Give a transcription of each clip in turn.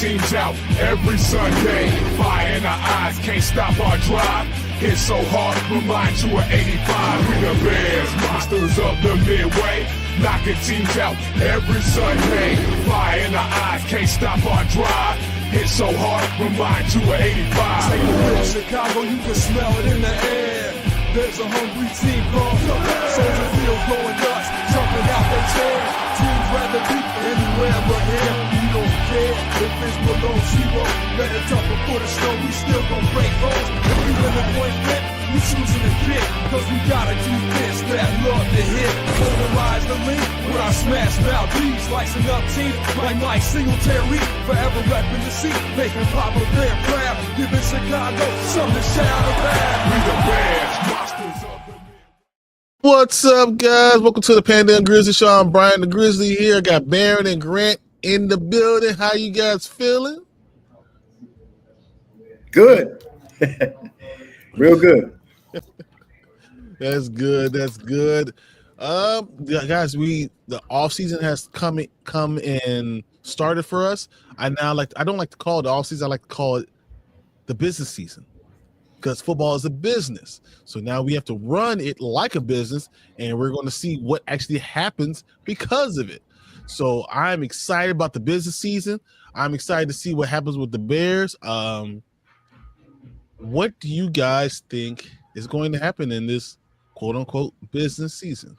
teams out every Sunday. Fire in our eyes, can't stop our drive. Hit so hard, remind you of 85. We the Bears, monsters of the Midway. Knocking teams out every Sunday. Fire in our eyes, can't stop our drive. Hit so hard, remind you of 85. Take a look at Chicago, you can smell it in the air. There's a hungry team called Soldier Field going nuts, jumping out their chair. Teams rather be anywhere but here. We don't care if it's below zero. Let it dump a foot of snow, we still gon' break roads. If we win the point flip, we choosing to kick. Cause we got a defense that love to hit. Polarize the link with our smash mouth beats. Slicing up teams like Mike Singletary. Forever repping the seat, making Papa Bear proud. Giving Chicago something to shout about. We the Bears, monsters of the What's up, guys? Welcome to the Panda and Grizzly Show. I'm Brian the Grizzly here. I got Baron and Grant in the building. How you guys feeling? Good. Real good. That's good. That's good. Guys, the off season has come and started for us. I don't like to call it the off season. I like to call it the business season, because football is a business. So now we have to run it like a business, and we're going to see what actually happens because of it. So I'm excited about the business season. I'm excited to see what happens with the Bears. What do you guys think is going to happen in this quote unquote business season?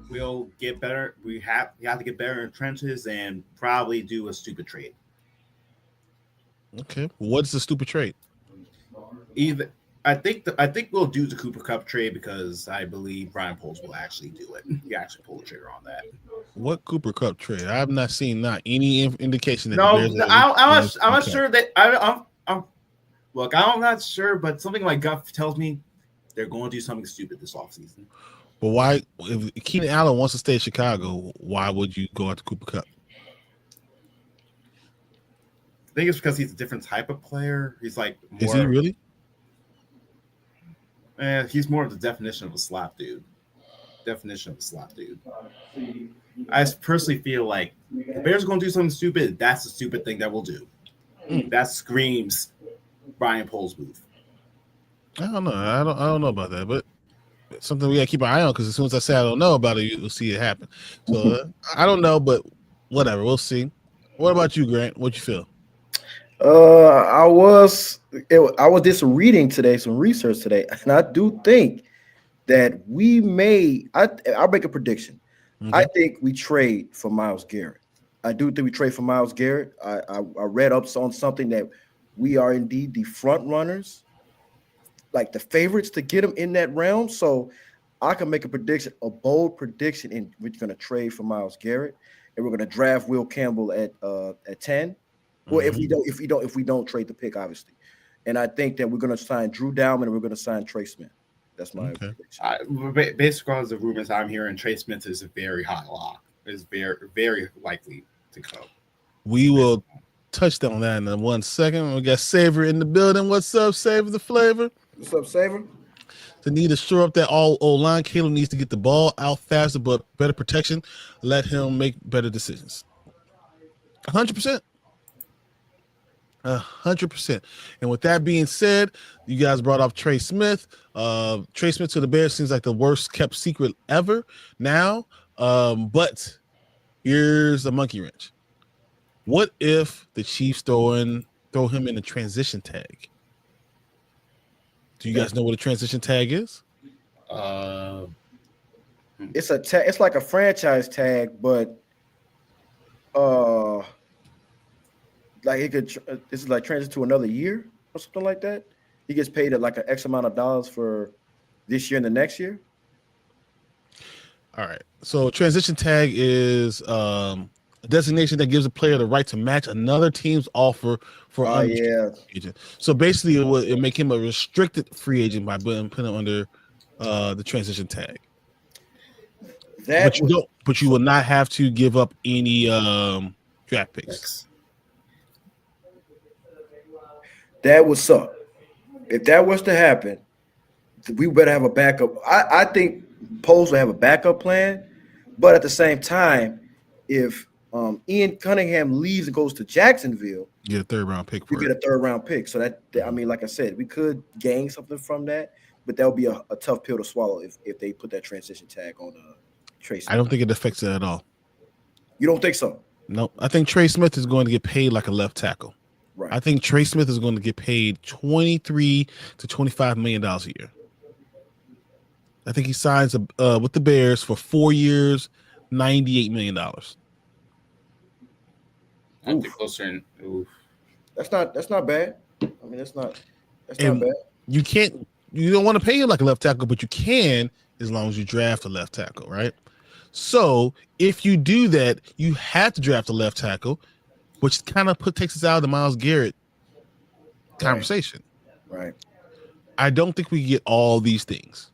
We'll get better. We have to get better in trenches and probably do a stupid trade. Okay. What's the stupid trade? I think we'll do the Cooper Cup trade because I believe Brian Poles will actually do it. He actually pulled the trigger on that. What Cooper Cup trade? I have not seen any indication that. No, I'm not sure that I'm not sure, but something like Guff tells me they're going to do something stupid this offseason. But why, if Keenan Allen wants to stay in Chicago, why would you go after Cooper Cup? I think it's because he's a different type of player. He's like more, is he really? He's more of the definition of a slap dude. I personally feel like the Bears are going to do something stupid. That's the stupid thing that we'll do. That screams Brian Poles move. I don't know. I don't know about that, but something we got to keep an eye on, because as soon as I say I don't know about it, you'll see it happen. So I don't know, but whatever. We'll see. What about you, Grant? What you feel? I did some reading today, some research today, and I do think that we may. I'll make a prediction. Mm-hmm. I think we trade for Myles Garrett. I do think we trade for Myles Garrett. I read up on something that we are indeed the front runners, like the favorites to get him in that realm. So I can make a prediction, a bold prediction, and we're going to trade for Myles Garrett, and we're going to draft Will Campbell at 10. Well, if we don't trade the pick, obviously, and I think that we're going to sign Drew Dalman and we're going to sign Trey Smith. That's my prediction. Based on the rumors I'm hearing, Trey Smith is a very hot lock. Is very, very likely to go. We will touch on that in 1 second. We got Savor in the building. What's up, Savor the Flavor? What's up, Savor? To need to shore up that O-line. Caleb needs to get the ball out faster, but better protection. Let him make better decisions. 100%. 100%. And with that being said, you guys brought up Trey Smith. Trey Smith to the Bears seems like the worst kept secret ever now. But here's a monkey wrench. What if the Chiefs throw him in a transition tag? Do you guys know what a transition tag is? It's a tag. It's like a franchise tag, but like it could. This is like transition to another year or something like that. He gets paid at like an X amount of dollars for this year and the next year. All right. So transition tag is a designation that gives a player the right to match another team's offer for unrestricted free agent. So basically, it make him a restricted free agent by putting him under the transition tag. But you will not have to give up any draft picks. That would suck. If that was to happen, we better have a backup. I think Poles will have a backup plan, but at the same time, if Ian Cunningham leaves and goes to Jacksonville, You get a 3rd round pick for we get a 3rd round pick. So that, I mean, like I said, we could gain something from that, but that would be a tough pill to swallow if they put that transition tag on Trey Smith. I don't think it affects it at all. You don't think so? No, I think Trey Smith is going to get paid like a left tackle. Right. I think Trey Smith is going to get paid $23 to $25 million a year. I think he signs with the Bears for 4 years, $98 million. I'd be closer in. Oof. That's not bad. I mean, that's not bad. You don't want to pay him like a left tackle, but you can as long as you draft a left tackle, right? So if you do that, you have to draft a left tackle, which kind of takes us out of the Myles Garrett conversation. Right. I don't think we get all these things.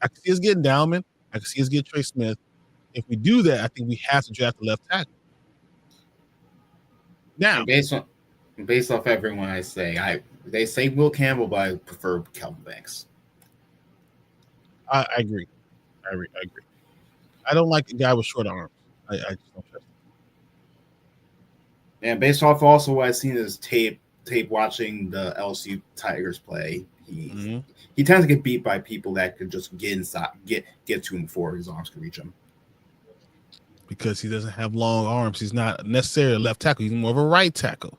I can see us getting Dalman. I can see us getting Trey Smith. If we do that, I think we have to draft a left tackle. Now, Based off everyone they say Will Campbell, but I prefer Kelvin Banks. I agree. I agree. I don't like the guy with short arms. I just don't trust him. And based off also what I've seen is tape watching the LSU Tigers play, he tends to get beat by people that could just get inside, get to him before his arms can reach him. Because he doesn't have long arms. He's not necessarily a left tackle. He's more of a right tackle.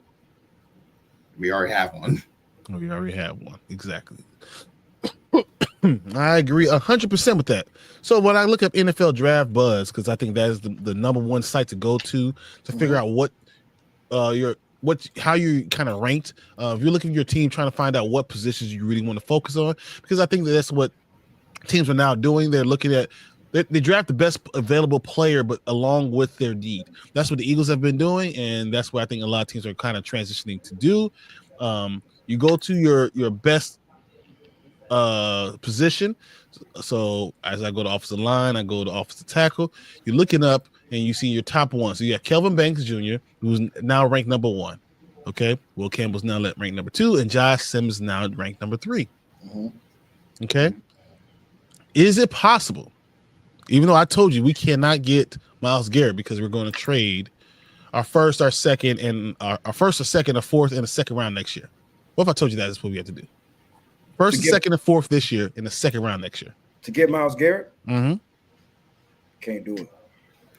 We already have one. We already have one. Exactly. I agree 100% with that. So when I look up NFL Draft Buzz, because I think that is the number one site to go to figure out how you kind of ranked. If you're looking at your team, trying to find out what positions you really want to focus on, because I think that's what teams are now doing. They're looking at they draft the best available player, but along with their need. That's what the Eagles have been doing, and that's what I think a lot of teams are kind of transitioning to do. You go to your best position. So as I go to offensive line, I go to offensive tackle. You're looking up and you see your top one. So you got Kelvin Banks Jr., who's now ranked number 1. Okay. Will Campbell's now ranked number 2, and Josh Sims now ranked number 3. Okay. Is it possible? Even though I told you we cannot get Myles Garrett because we're going to trade our first, our second, and our first, or second, or fourth, and a second round next year. What if I told you that is what we have to do? First, second, and fourth this year, in the second round next year. To get Myles Garrett? Mm-hmm. Can't do it.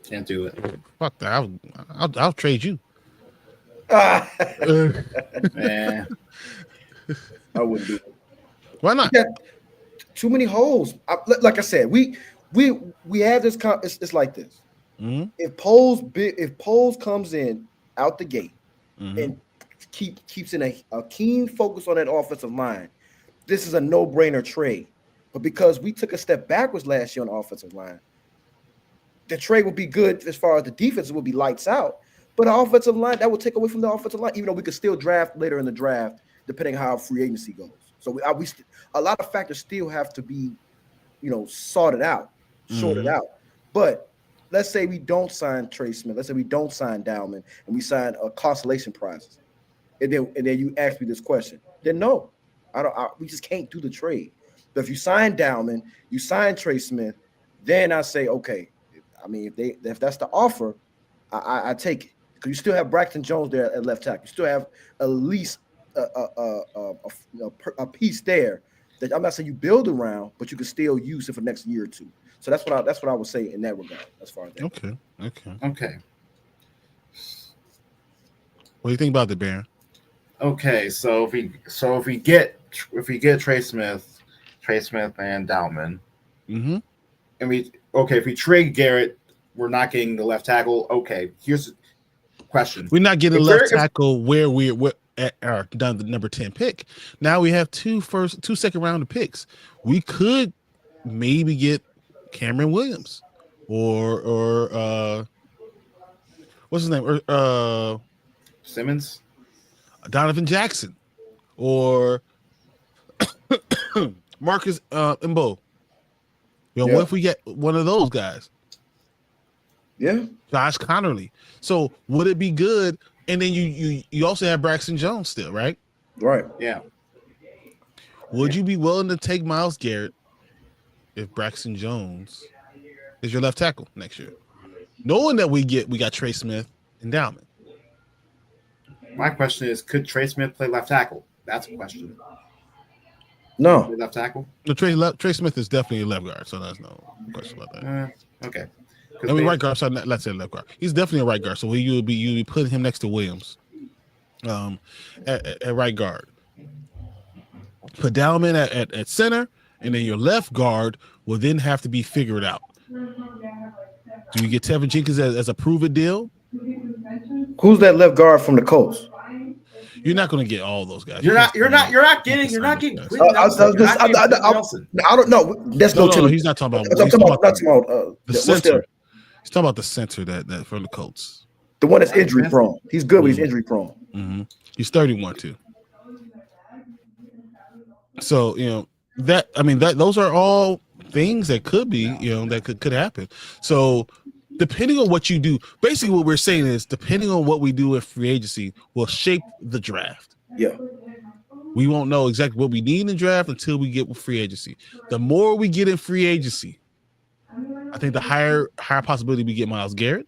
Can't do it. Fuck that. I'll trade you. Man. I wouldn't do it. Why not? Too many holes. Like I said, we have this. It's like this. Mm-hmm. If Poles comes in out the gate and keeps in a keen focus on that offensive line, this is a no-brainer trade. But because we took a step backwards last year on the offensive line, the trade would be good as far as the defense would be lights out. But the offensive line, that would take away from the offensive line, even though we could still draft later in the draft, depending how free agency goes. So a lot of factors still have to be, sorted out. But let's say we don't sign Trey Smith. Let's say we don't sign Dalman, and we sign a consolation prizes. And then you ask me this question. Then no, we just can't do the trade. But if you sign Dalman, you sign Trey Smith, then I say, okay. I mean, if that's the offer, I take it, because you still have Braxton Jones there at left tackle. You still have at least a piece there that I'm not saying you build around, but you can still use it for the next year or two. So that's what I would say in that regard, as far as that. Okay. Okay. What do you think about the Baron? Okay, so if we get Trey Smith and Dalman, Mm-hmm. and if we trade Garrett, we're not getting the left tackle. Okay, here's the question: We're not getting a left tackle where we're at our down the number 10 pick. Now we have two second round picks. We could maybe get Cameron Williams or what's his name? Or Simmons, Donovan Jackson, or Marcus Mbo. What if we get one of those guys? Yeah, Josh Connerly. So would it be good? And then you also have Braxton Jones still, right? Right. Yeah. Would you be willing to take Myles Garrett if Braxton Jones is your left tackle next year? knowing that we got Trey Smith endowment. My question is, could Trey Smith play left tackle? That's a question. No. Play left tackle? No, Trey Smith is definitely a left guard, so there's no question about that. Okay. I mean, right guard. So let's say left guard. He's definitely a right guard. So you would be putting him next to Williams, at right guard. Put Dowman at center, and then your left guard will then have to be figured out. Do you get Tevin Jenkins as a prove-it deal? Who's that left guard from the Colts? You're not going to get all those guys. You're not getting. Quentin Nelson. I don't know. That's no. He's not talking about. I'm talking about the center. He's talking about the center that from the Colts. The one that's injury prone. He's good, but he's injury prone. Mm-hmm. He's 31 too. So those are all things that could be that could happen. So depending on what you do, basically what we're saying is depending on what we do in free agency will shape the draft. Yeah. We won't know exactly what we need in the draft until we get with free agency. The more we get in free agency, I think the higher possibility we get Myles Garrett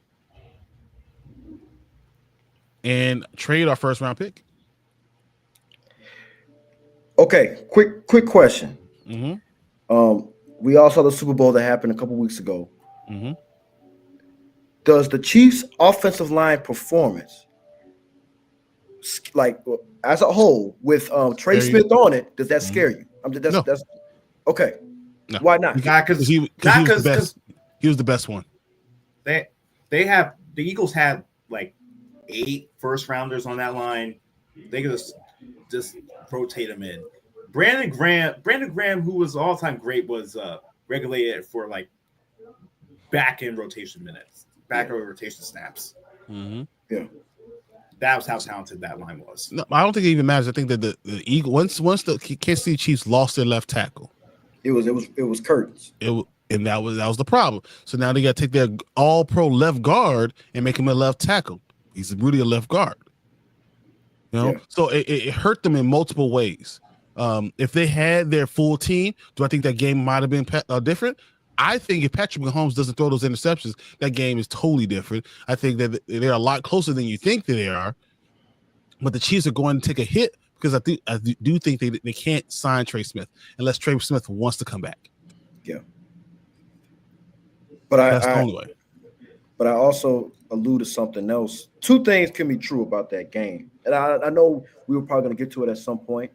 and trade our first round pick. Okay, quick question. Mm-hmm. We all saw the Super Bowl that happened a couple weeks ago. Mm-hmm. Does the Chiefs' offensive line performance, like as a whole, with Trey Smith on it, does that scare you? That's okay. No. Why not? Because he was the best. He was the best one. The Eagles had like 8 first rounders on that line. They could just rotate them in. Brandon Graham, who was all time great, was regulated for like back end rotation minutes, back end rotation snaps. Mm-hmm. Yeah, that was how talented that line was. No, I don't think it even matters. I think that the Eagles once the Kansas City Chiefs lost their left tackle, it was curtains. And that was the problem. So now they got to take their all-pro left guard and make him a left tackle. He's really a left guard. So it hurt them in multiple ways. If they had their full team, do I think that game might have been different? I think if Patrick Mahomes doesn't throw those interceptions, that game is totally different. I think that they're a lot closer than you think that they are. But the Chiefs are going to take a hit because I do think they can't sign Trey Smith unless Trey Smith wants to come back. Yeah. But that's the only way. But I also allude to something else. 2 things can be true about that game. And I know we were probably going to get to it at some point,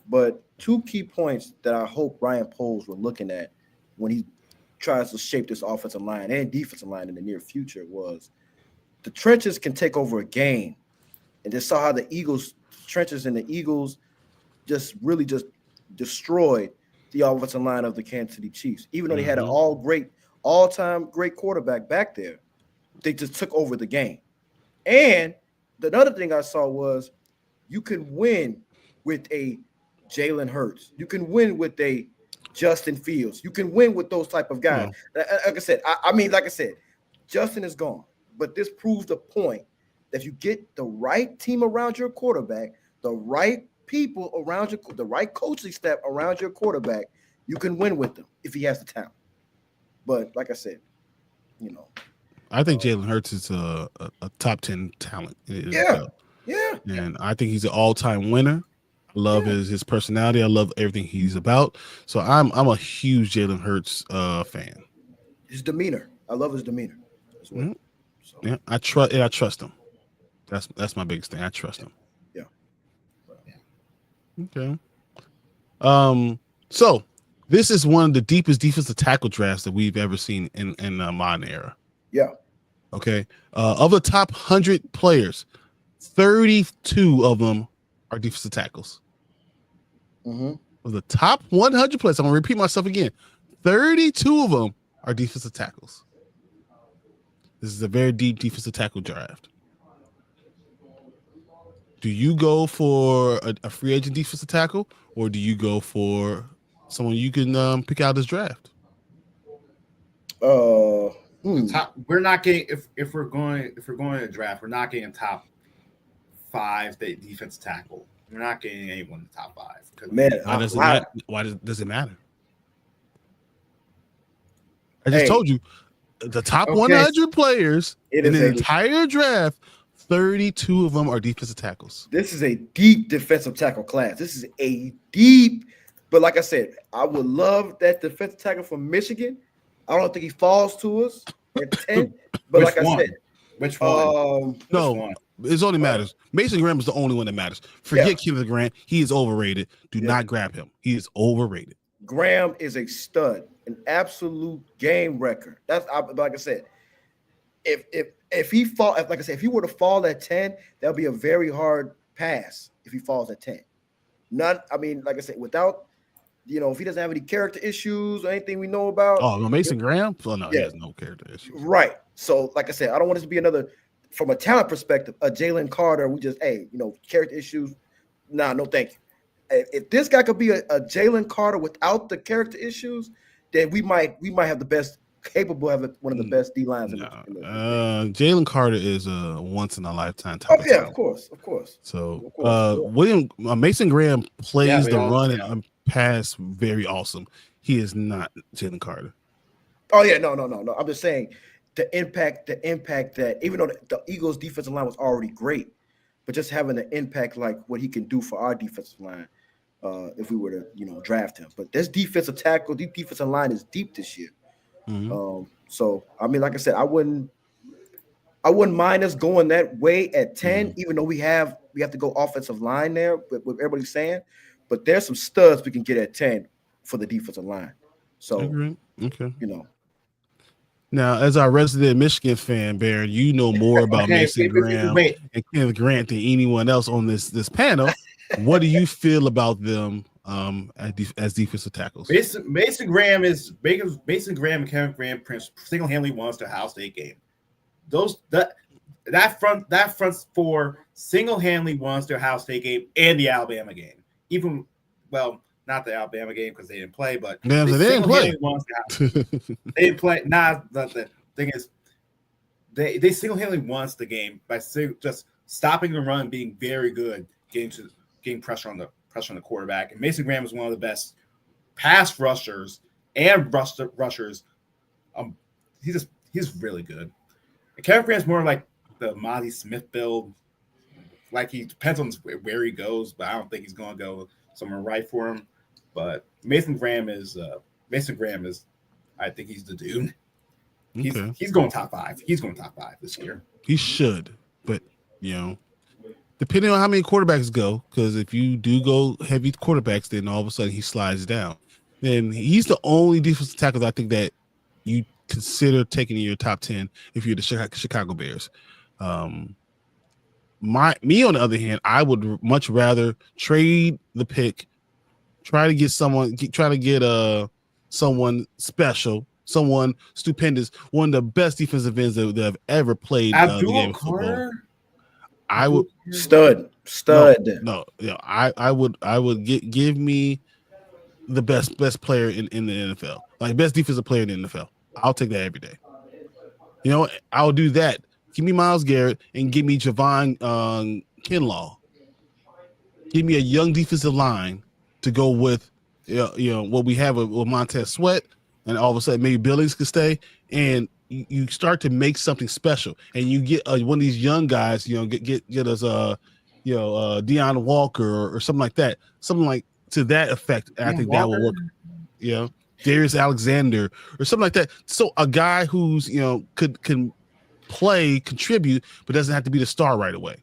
but 2 key points that I hope Ryan Poles were looking at when he tries to shape this offensive line and defensive line in the near future was the trenches can take over a game. And just saw how the trenches and the Eagles just destroyed the offensive line of the Kansas City Chiefs. Even though they had an all-time great quarterback back there, they just took over the game. And the other thing I saw was you can win with a Jalen Hurts. You can win with a Justin Fields. You can win with those type of guys. Like I said, Justin is gone. But this proves the point that if you get the right team around your quarterback, the right people around the right coaching staff around your quarterback, you can win with them if he has the talent. But like I said, I think Jalen Hurts is a top 10 talent. Yeah. And I think he's an all-time winner. I love his personality. I love everything he's about. So I'm a huge Jalen Hurts fan. His demeanor. I love his demeanor as well. Mm-hmm. So. Yeah, I trust him. That's my biggest thing. I trust him. Yeah. Okay. So this is one of the deepest defensive tackle drafts that we've ever seen in the modern era. Yeah. Okay. Of the top 100 players, 32 of them are defensive tackles. Mm-hmm. Of the top 100 players, I'm going to repeat myself again. 32 of them are defensive tackles. This is a very deep defensive tackle draft. Do you go for a free agent defensive tackle, or do you go for someone you can pick out this draft? We're not getting if we're going to draft, we're not getting a top 5 defense tackle. We're not getting anyone in the top 5. Man, why does it matter? I just told you. the top Okay. 100 players It in is the a- entire draft, 32 of them are defensive tackles. This is a deep defensive tackle class. This is a deep, but like I said, I would love that defensive tackle from Michigan. I don't think he falls to us at 10, but Which like one? I said, Which one? Which No, one? it only matters. Mason Graham is the only one that matters. Forget Kenneth Grant. He is overrated. Do not grab him. He is overrated. Graham is a stud, an absolute game record. Like I said, if he fall, like I said, if he were to fall at 10, that would be a very hard pass if he falls at 10. Like I said, without, if he doesn't have any character issues or anything we know about. Oh, no, Mason Graham? Oh, no, he has no character issues. Right. So, like I said, I don't want this to be another, from a talent perspective, a Jalen Carter. We just, character issues. Nah, no, thank you. If this guy could be a Jalen Carter without the character issues, then we might have the best, capable of one of the best D lines. Jalen Carter is a once in a lifetime type. Oh yeah, of course. So Of course. Mason Graham plays the run yeah. and pass very awesome. He is not Jalen Carter. Oh yeah, no. I'm just saying the impact that even though the Eagles' defensive line was already great, but just having the impact like what he can do for our defensive line, if we were to draft him. But this defensive line is deep this year. Mm-hmm. So I mean, like I said, I wouldn't mind us going that way at 10, even though we have to go offensive line there with what everybody's saying. But there's some studs we can get at 10 for the defensive line. So okay. Now, as our resident Michigan fan, Baron, you know more about Mason Graham and Kenneth Grant than anyone else on this panel. What do you feel about them as defensive tackles? Mason Graham and Kevin Graham single-handedly won us the Ohio State game. That front four single-handedly won us the Ohio State game and the Alabama game. Not the Alabama game because they didn't play, but they didn't play. They didn't play. The thing is, they single-handedly won us the game by just stopping the run, being very good, getting pressure on the quarterback. And Mason Graham is one of the best pass rushers and rushers. He's really good. And Kevin Grant's more like the Monty Smith build. Like, he depends on where he goes, but I don't think he's going to go somewhere right for him. But Mason Graham is, I think he's the dude. He's going top 5. He's going top 5 this year. He should, but depending on how many quarterbacks go, because if you do go heavy quarterbacks, then all of a sudden he slides down. Then he's the only defensive tackle I think that you consider taking in your top 10 if you're the Chicago Bears. Me on the other hand, I would much rather trade the pick, try to get someone someone stupendous, one of the best defensive ends that have ever played the game of football. I would stud. I would give me the best player in the NFL, like best defensive player in the NFL. I'll take that every day. I'll do that. Give me Myles Garrett and give me Javon Kinlaw. Give me a young defensive line to go with, what we have with Montez Sweat, and all of a sudden maybe Billings could stay, and you start to make something special, and you get one of these young guys, get us Deion Walker or something like that, something like to that effect. I think that will work. Darius Alexander or something like that. So a guy who's can play, contribute, but doesn't have to be the star right away.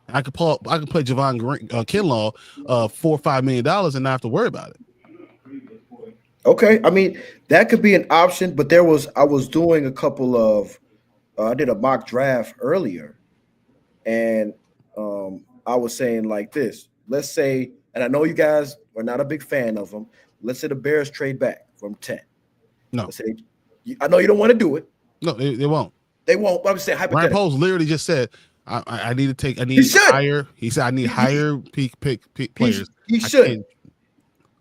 I could play Javon Kinlaw $4 or $5 million and not have to worry about it. Okay, I mean that could be an option, but I was doing a couple of I did a mock draft earlier, and I was saying like this. Let's say, and I know you guys are not a big fan of them. Let's say the Bears trade back from 10. No, I know you don't want to do it. No, they won't. They won't. But I'm saying hypothetically. Ryan Poles literally just said, "I need to take. I need higher." He said, "I need higher peak players." He should.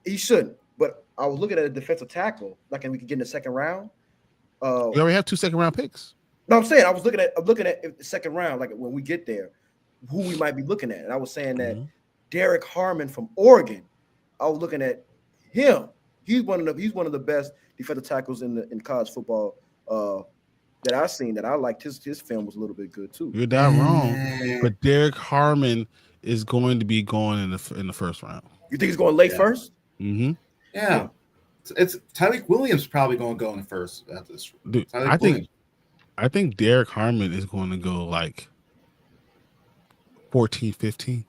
He shouldn't. But I was looking at a defensive tackle, like, and we could get in the second round. We already have 2 second round picks. No, I'm saying I'm looking at the second round, like when we get there, who we might be looking at. And I was saying that Derek Harmon from Oregon. I was looking at him. He's one of the best defensive tackles in college football. that I seen that I liked his film was a little bit good too. You're not wrong, but Derek Harmon is going to be going in the first round. You think he's going late first? Mm-hmm. Yeah. It's Tyreek Williams probably going to go in the first after this. Dude, I think Derek Harmon is going to go like 14, 15.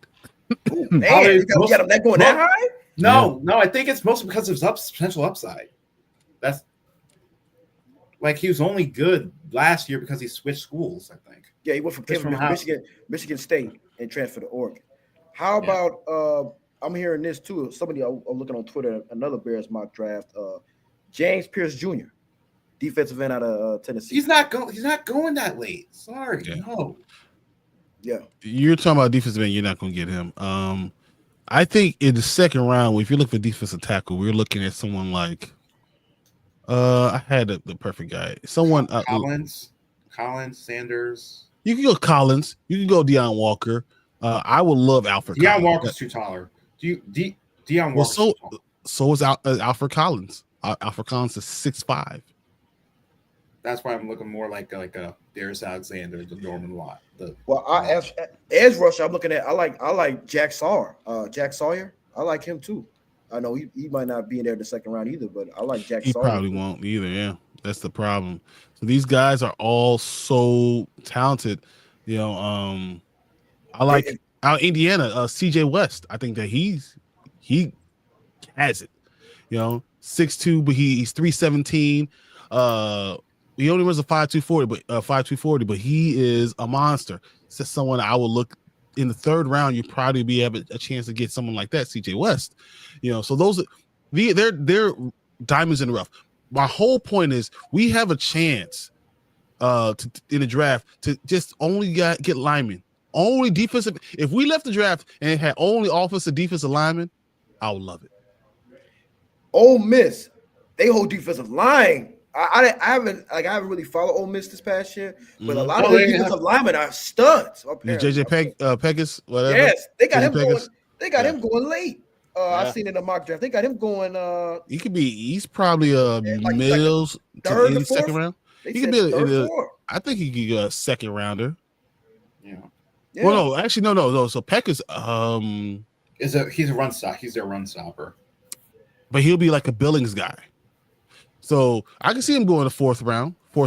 Ooh, man, you got him that going that high? No, I think it's mostly because of his potential upside. That's like he was only good last year because he switched schools, I think. Yeah, he went from Michigan State and transferred to Oregon. How about I'm hearing this too. Somebody I'm looking on Twitter, another Bears mock draft. James Pierce Jr., defensive end out of Tennessee. He's not going that late. Sorry, no. Yeah, you're talking about defensive end. You're not going to get him. I think in the second round, if you look for defensive tackle, we're looking at someone like. I had the perfect guy. Someone Collins, Sanders. You can go Collins. You can go Deion Walker. I would love Alfred. Deion Walker's too taller. Deion Walker. So is Alfred Collins. Alfred Collins is 6'5". That's why I'm looking more like a Darius Alexander, the Norman Watt. As edge rusher, I'm looking at. I like Jack Sawyer. I like him too. I know he might not be in there in the second round either, but I like Jack Sawyer. He probably won't either. Yeah, that's the problem. So these guys are all so talented. You know, I like out Indiana, CJ West. I think that he has it. You know, 6'2", but he's 317. He only runs a 5.240, but 5.240, but he is a monster. It's just someone I will look in the third round. You probably be able a chance to get someone like that, CJ West. You know, so those they're diamonds in the rough. My whole point is we have a chance in the draft to just only get linemen, only defensive. If we left the draft and it had only offensive defensive linemen, I would love it. Ole Miss, they hold defensive line. I haven't really followed Ole Miss this past year, but a lot of the defensive linemen are studs. JJ Pegas, whatever. Yes, they got him going. They got him going late. I've seen in the mock draft. They got him going. He could be. He's probably middle to end of second round. He could be. I think he could be a second rounder. Yeah. Well, no, actually, no. So Pegas, he's a run stop. He's their run stopper. But he'll be like a Billings guy. So I can see him going the fourth or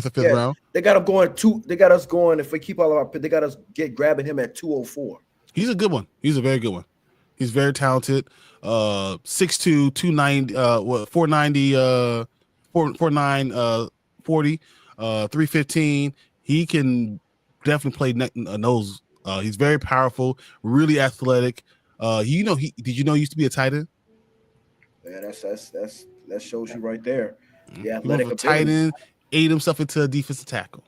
fifth round. They got him going They got us going. If we keep all of our, they got us grabbing him at 204. He's a good one. He's a very good one. He's very talented. 6'2", 290, 490, 49, 40, 315. He can definitely play nose. He's very powerful, really athletic. Did you know he used to be a tight end? Yeah, that shows you right there. Yeah, he was a tight end, ate himself into a defensive tackle.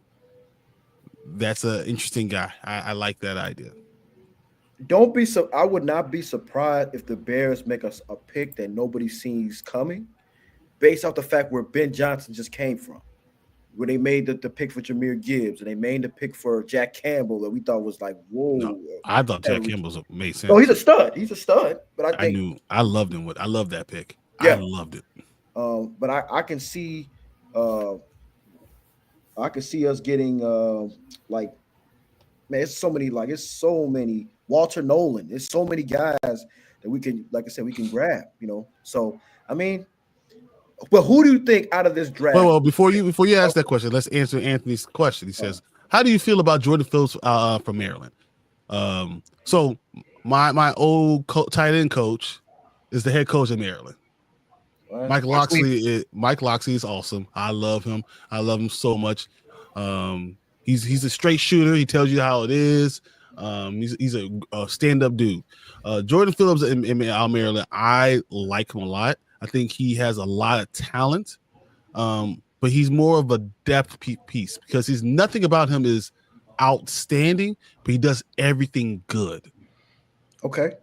That's an interesting guy. I like that idea. I would not be surprised if the Bears make us a pick that nobody sees coming, based off the fact where Ben Johnson just came from, where they made the pick for Jahmyr Gibbs and they made the pick for Jack Campbell that we thought was like, whoa. No, I thought Jack Campbell made sense. Oh, he's a stud. But I loved him. I loved that pick. Yeah. I loved it. But I can see us getting it's so many Walter Nolan. There's so many guys that we can, like I said, we can grab, you know. So I mean, but who do you think out of this draft? Well, before you ask that question, let's answer Anthony's question. He says, how do you feel about Jordan Phillips from Maryland? So my old tight end coach is the head coach of Maryland. Mike Locksley is awesome. I love him. I love him so much. He's a straight shooter. He tells you how it is. He's a stand-up dude. Jordan Phillips in Maryland, I like him a lot. I think he has a lot of talent, but he's more of a depth piece because nothing about him is outstanding, but he does everything good. Okay.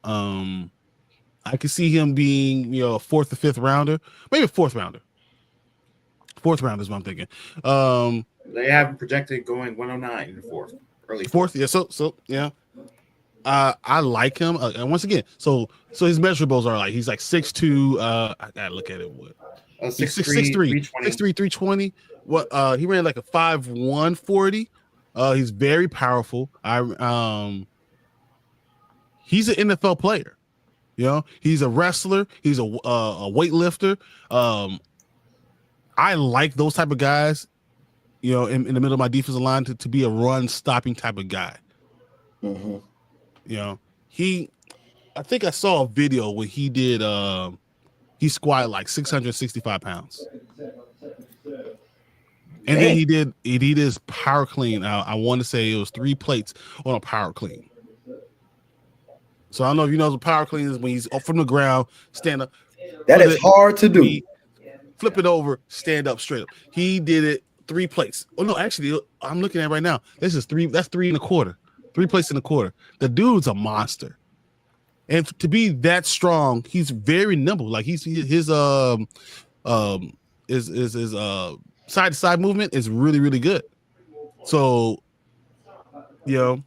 I can see him being, a fourth or fifth rounder, maybe a fourth rounder. Fourth round is what I'm thinking. They have him projected going 109 in the fourth, early fourth. Yeah. So yeah. I like him. And once again, so his measurables are like he's like 6'2". I gotta look at it. What? He's 6'3", 6'3", 320. 6'3", 320. What? He ran like a 5'1", 40. He's very powerful. He's an NFL player. You know, he's a wrestler. He's a weightlifter. I like those type of guys. You know, in the middle of my defensive line to be a run stopping type of guy. Mm-hmm. You know, I think I saw a video where he did. He squatted like 665 pounds, and then he did his power clean. I want to say it was 3 plates on a power clean. So I don't know if you know what power clean is when he's up from the ground, stand up. That is hard to do. Flip it over, stand up straight up. He did it 3 plates. Oh no, actually, I'm looking at it right now. This is 3. That's 3 1/4. 3 plates in a quarter. The dude's a monster, and to be that strong, he's very nimble. Like his side to side movement is really really good. So, you know,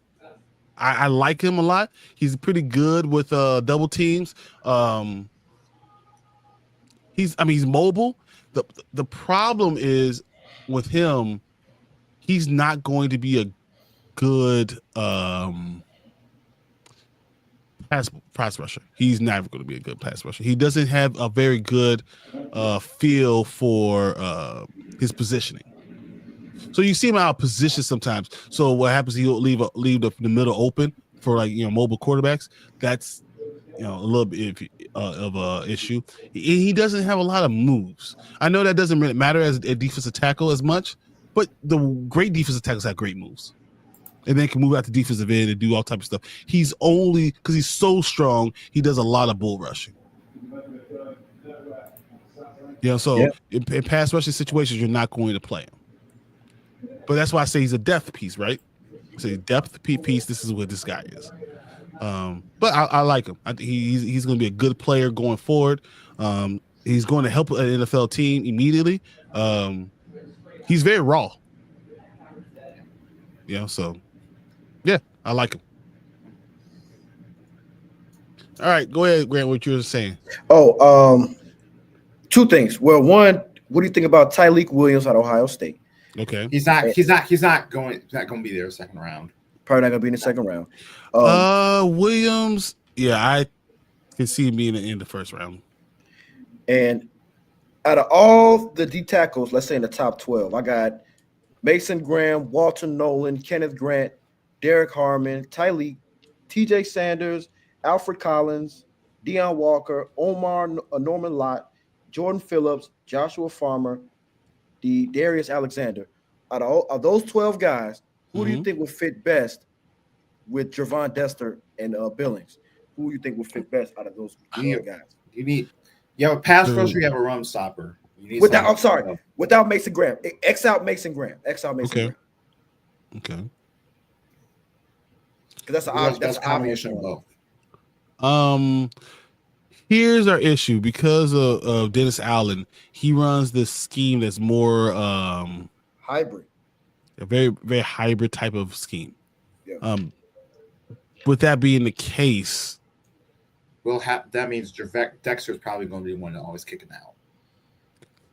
I like him a lot. He's pretty good with double teams. He's mobile. The problem is with him, he's not going to be a good pass rusher. He's never going to be a good pass rusher. He doesn't have a very good feel for his positioning. So you see him out of position sometimes. So what happens? He'll leave the middle open for mobile quarterbacks. That's a little bit of a issue. He doesn't have a lot of moves. I know that doesn't really matter as a defensive tackle as much, but the great defensive tackles have great moves. And then can move out the defensive end and do all type of stuff. He's only because he's so strong, he does a lot of bull rushing. In pass rushing situations, you're not going to play him. But that's why I say he's a depth piece, right? Say depth piece. This is what this guy is. But I like him. I think he's going to be a good player going forward. He's going to help an NFL team immediately. He's very raw. So yeah, I like him. All right, go ahead, Grant. What you were saying? Oh, 2 things. Well, one, what do you think about Tyleik Williams at Ohio State? Okay, he's not going to be there second round. Probably not going to be in the second round. Williams, yeah, I can see him being in the first round. And out of all the D tackles, let's say in the top 12, I got Mason Graham, Walter Nolan, Kenneth Grant, Derek Harmon, Tyleik, TJ Sanders, Alfred Collins, Deion Walker, Norman Lott, Jordan Phillips, Joshua Farmer, Darius Alexander. Out of those 12 guys, who do you think will fit best with Javon Dester and Billings? Who do you think will fit best out of those guys? You have a pass rusher, you have a run stopper. Without Mason Graham. X out Mason Graham. Okay. Because that's a combination of both. Here's our issue because of Dennis Allen. He runs this scheme that's more hybrid, a very very hybrid type of scheme. Yeah. With that being the case, that means Dexter's probably going to be the one to always kick it out.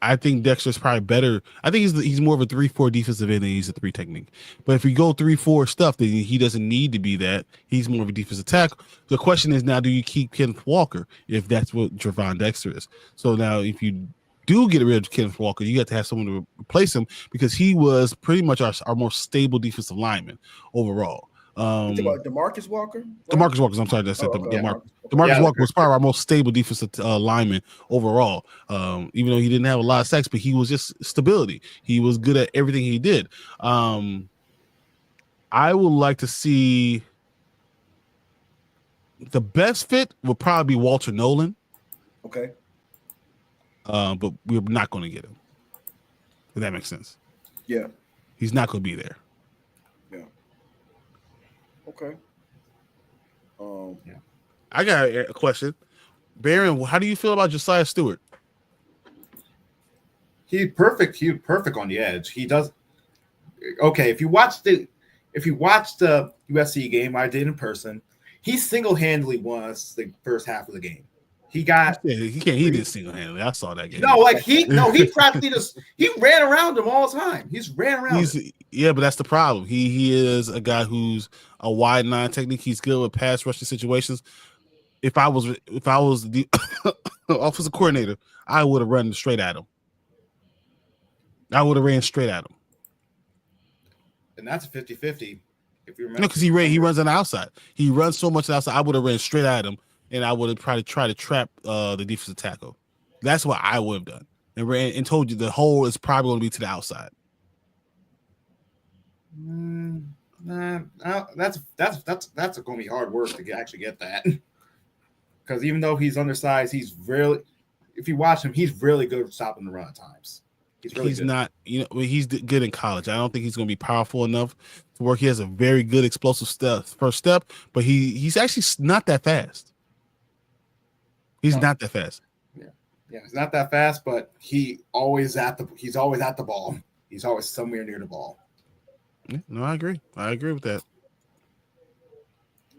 I think Dexter's probably better. I think he's more of a 3-4 defensive end than he's a 3 technique. But if you go 3-4 stuff, then he doesn't need to be that. He's more of a defensive tackle. The question is now, do you keep Kenneth Walker if that's what Javon Dexter is? So now if you do get rid of Kenneth Walker, you have to have someone to replace him because he was pretty much our more stable defensive lineman overall. About DeMarcus Walker? DeMarcus Walker. I'm sorry, that's it. DeMarcus Walker was probably our most stable defensive lineman overall. Even though he didn't have a lot of sacks, but he was just stability. He was good at everything he did. I would like to see the best fit would probably be Walter Nolan. Okay. But we're not going to get him. If that makes sense. Yeah. He's not going to be there. Okay. I got a question. Baron, how do you feel about Josiah Stewart? He's perfect. He's perfect on the edge. He does. Okay, if you watch the USC game I did in person, he single-handedly won us the first half of the game. He got he did single-handedly. I saw that game. No, like he practically he ran around him all the time. He's ran around him. Yeah, but that's the problem. He is a guy who's a wide nine technique. He's good with pass rushing situations. If I was the offensive coordinator, I would have run straight at him. I would have ran straight at him. And that's a 50-50. If you remember. No, because he runs on the outside. He runs so much on the outside. I would have ran straight at him, and I would have probably tried to trap the defensive tackle. That's what I would have done. And ran and told you the hole is probably going to be to the outside. That's going to be hard work to actually get that. Because even though he's undersized, if you watch him, he's really good at stopping the run at times. He's good. Not, he's good in college. I don't think he's going to be powerful enough to work. He has a very good explosive first step, but he's actually not that fast. He's not that fast. Yeah, he's not that fast, but he's always at the ball. He's always somewhere near the ball. Yeah, no, I agree. I agree with that.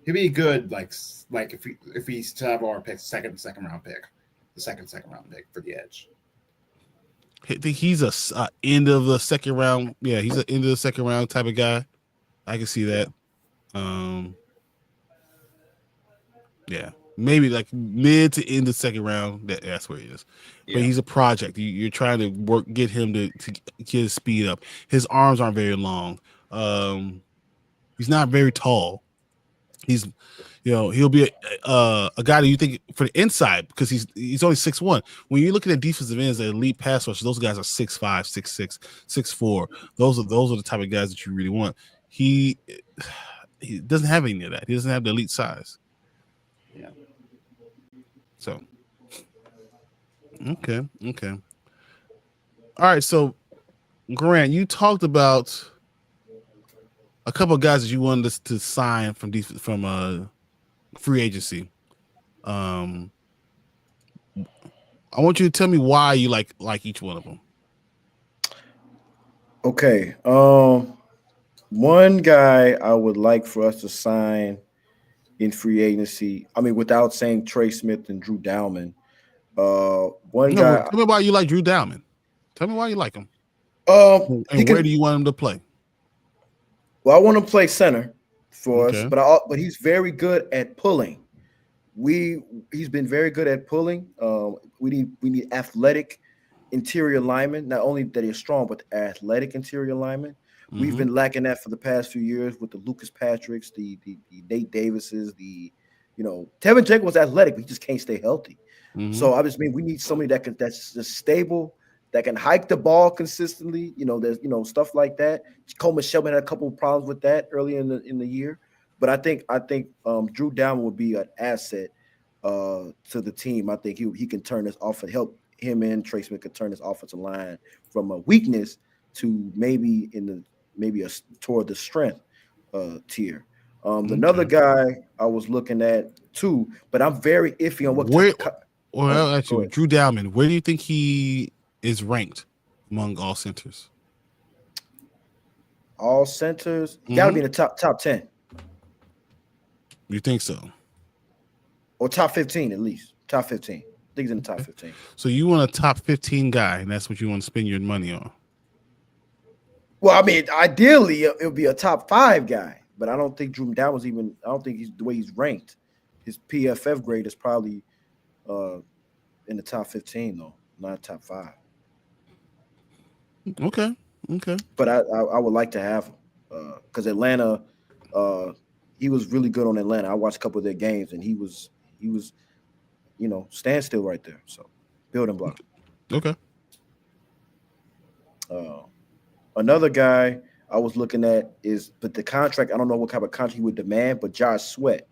He'd be good, like if he's to have our pick, second round pick, the second round pick for the edge. I think he's a end of the second round. Yeah, he's an end of the second round type of guy. I can see that. Yeah, maybe like mid to end of the second round. That's where he is. Yeah. But he's a project. You're trying to get him to get his speed up. His arms aren't very long. He's not very tall. He's, he'll be a guy that you think for the inside because he's only 6'1". When you're looking at defensive ends, the elite pass rushers, those guys are 6'5", 6'6", 6'4". Those are the type of guys that you really want. He doesn't have any of that. He doesn't have the elite size. Yeah. So. Okay. All right. So, Grant, you talked about a couple of guys that you wanted us to sign from free agency. I want you to tell me why you like each one of them. Okay. One guy I would like for us to sign in free agency. I mean, without saying Trey Smith and Drew Dowman. Guy. Tell me why you like Drew Dowman. Tell me why you like him. And where do you want him to play? Well, I want him to play center for us, but he's very good at pulling. He's been very good at pulling. We need athletic interior linemen. Not only that he's strong, but athletic interior linemen. Mm-hmm. We've been lacking that for the past few years with the Lucas Patricks, the Nate Davises, Tevin Jenkins was athletic, but he just can't stay healthy. Mm-hmm. So I just mean we need somebody that's just stable, that can hike the ball consistently. There's stuff like that. Coleman Shelton had a couple of problems with that early in the year, but I think Drew Dowman would be an asset to the team. I think he can turn this off and help him and Trey Smith could turn this offensive line from a weakness to maybe toward the strength tier. Another guy I was looking at too, but I'm very iffy on what. Drew Dowman, where do you think he is ranked among all centers? All centers, got to be in the top 10. You think so? Or top 15 at least. Top 15. I think he's in the top 15. So you want a top 15 guy, and that's what you want to spend your money on? Well, I mean, ideally it would be a top 5 guy, but I don't think Drew Dowman's even. I don't think he's the way he's ranked. His PFF grade is probably in the top 15 though, not top 5. Okay. But I would like to have him because Atlanta, he was really good on Atlanta. I watched a couple of their games and he was stand still right there. So building block. Okay. Another guy I was looking at but the contract, I don't know what kind of contract he would demand, but Josh Sweat.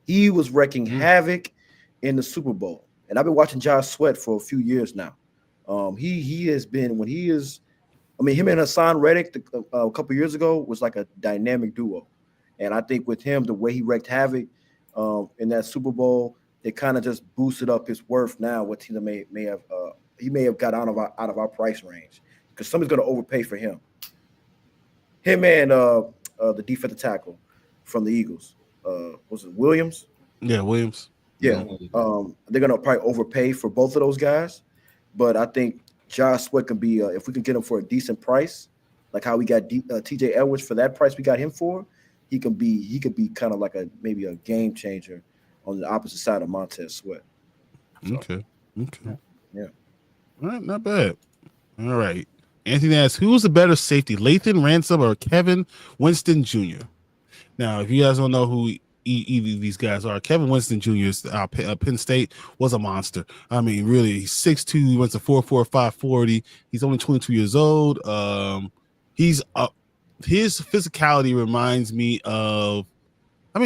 He was wrecking havoc in the Super Bowl. And I've been watching Josh Sweat for a few years now. He has been him and Hassan Reddick a couple years ago was like a dynamic duo. And I think with him, the way he wreaked havoc in that Super Bowl, it kind of just boosted up his worth now. What he may have got out of our price range because somebody's going to overpay for him. Him and the defensive tackle from the Eagles, was it Williams? Yeah, Williams. Yeah. They're gonna probably overpay for both of those guys, but I think Josh Sweat can be if we can get him for a decent price, like how we got TJ Edwards for that price we got him for. He could be kind of like maybe a game changer on the opposite side of Montez Sweat. So, okay. Yeah. All right, not bad. All right. Anthony asks, who's the better safety, Lathan Ransom or Kevin Winston Jr.? Now, if you guys don't know who either of these guys are, Kevin Winston Jr. Penn State was a monster. I mean, really, he's 6'2", he runs a 4.4, 540. He's only 22 years old. His physicality reminds me of,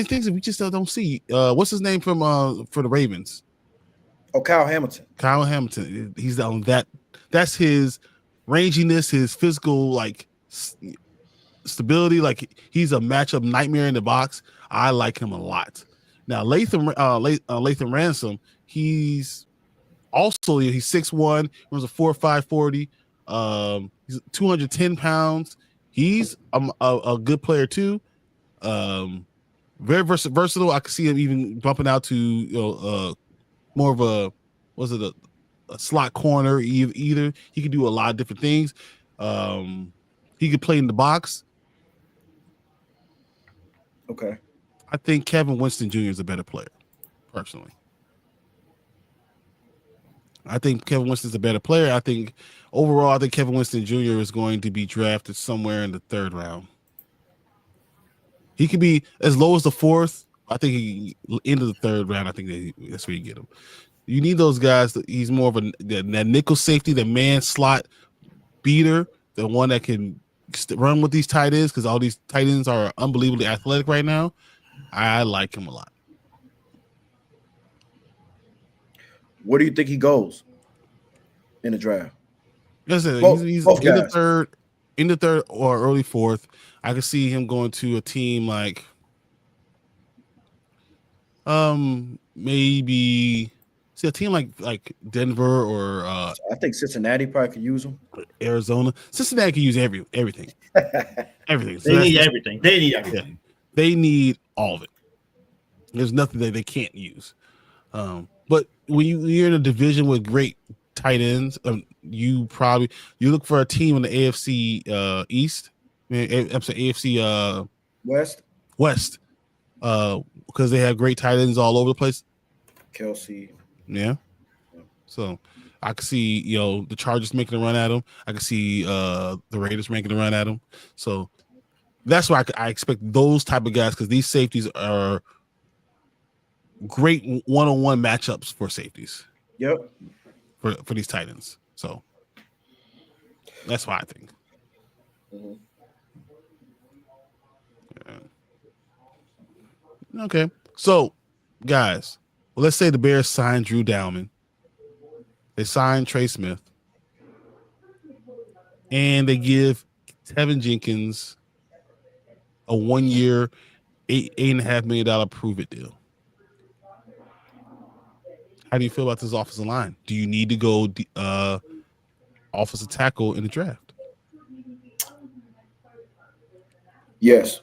things that we just don't see. What's his name for the Ravens? Oh, Kyle Hamilton. Kyle Hamilton. He's on that. That's his ranginess, his physical stability. Like he's a matchup nightmare in the box. I like him a lot. Now Lathan Ransom. He's 6'1", runs a 4.5 40. He's 210 pounds. He's a good player too. Very versatile. I could see him even bumping out to more of a slot corner. Either he could do a lot of different things. He could play in the box. Okay. I think Kevin Winston Jr. is a better player, personally. I think Kevin Winston's a better player. I think overall, Kevin Winston Jr. is going to be drafted somewhere in the 3rd round. He could be as low as the 4th. I think into the 3rd round. I think that's where you get him. You need those guys. He's more of that nickel safety, the man slot beater, the one that can run with these tight ends because all these tight ends are unbelievably athletic right now. I like him a lot. Where do you think he goes in the draft? Listen, he's in the third or early 4th. I could see him going to a team like maybe see a team like Denver or I think Cincinnati probably could use him. Arizona. Cincinnati can use everything. Everything. They need everything. They need everything. Yeah. They need all of it. There's nothing that they can't use. But when you're in a division with great tight ends, you look for a team in the AFC East. I'm sorry, AFC West. Because they have great tight ends all over the place. Kelsey. Yeah. So I could see, the Chargers making a run at him. I could see the Raiders making a run at him. So that's why I expect those type of guys because these safeties are great one-on-one matchups for safeties. Yep. For these tight ends. So that's why I think. Mm-hmm. Yeah. Okay. So, guys, let's say the Bears signed Drew Dalman. They signed Trey Smith. And they give Tevin Jenkins a 1-year, $8.5 million prove-it deal. How do you feel about this offensive line? Do you need to go offensive tackle in the draft? Yes.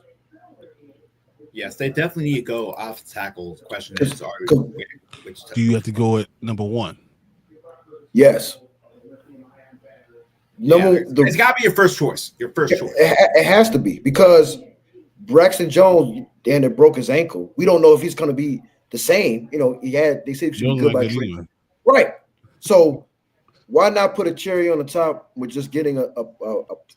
Yes, they definitely need to go off tackle. The question is, which do you have to go at number 1? Yes. It's got to be your first choice. Your first choice. It has to be because Braxton Jones broke his ankle. We don't know if he's going to be the same. They say he should be good by treatment. Right. So why not put a cherry on the top with just getting a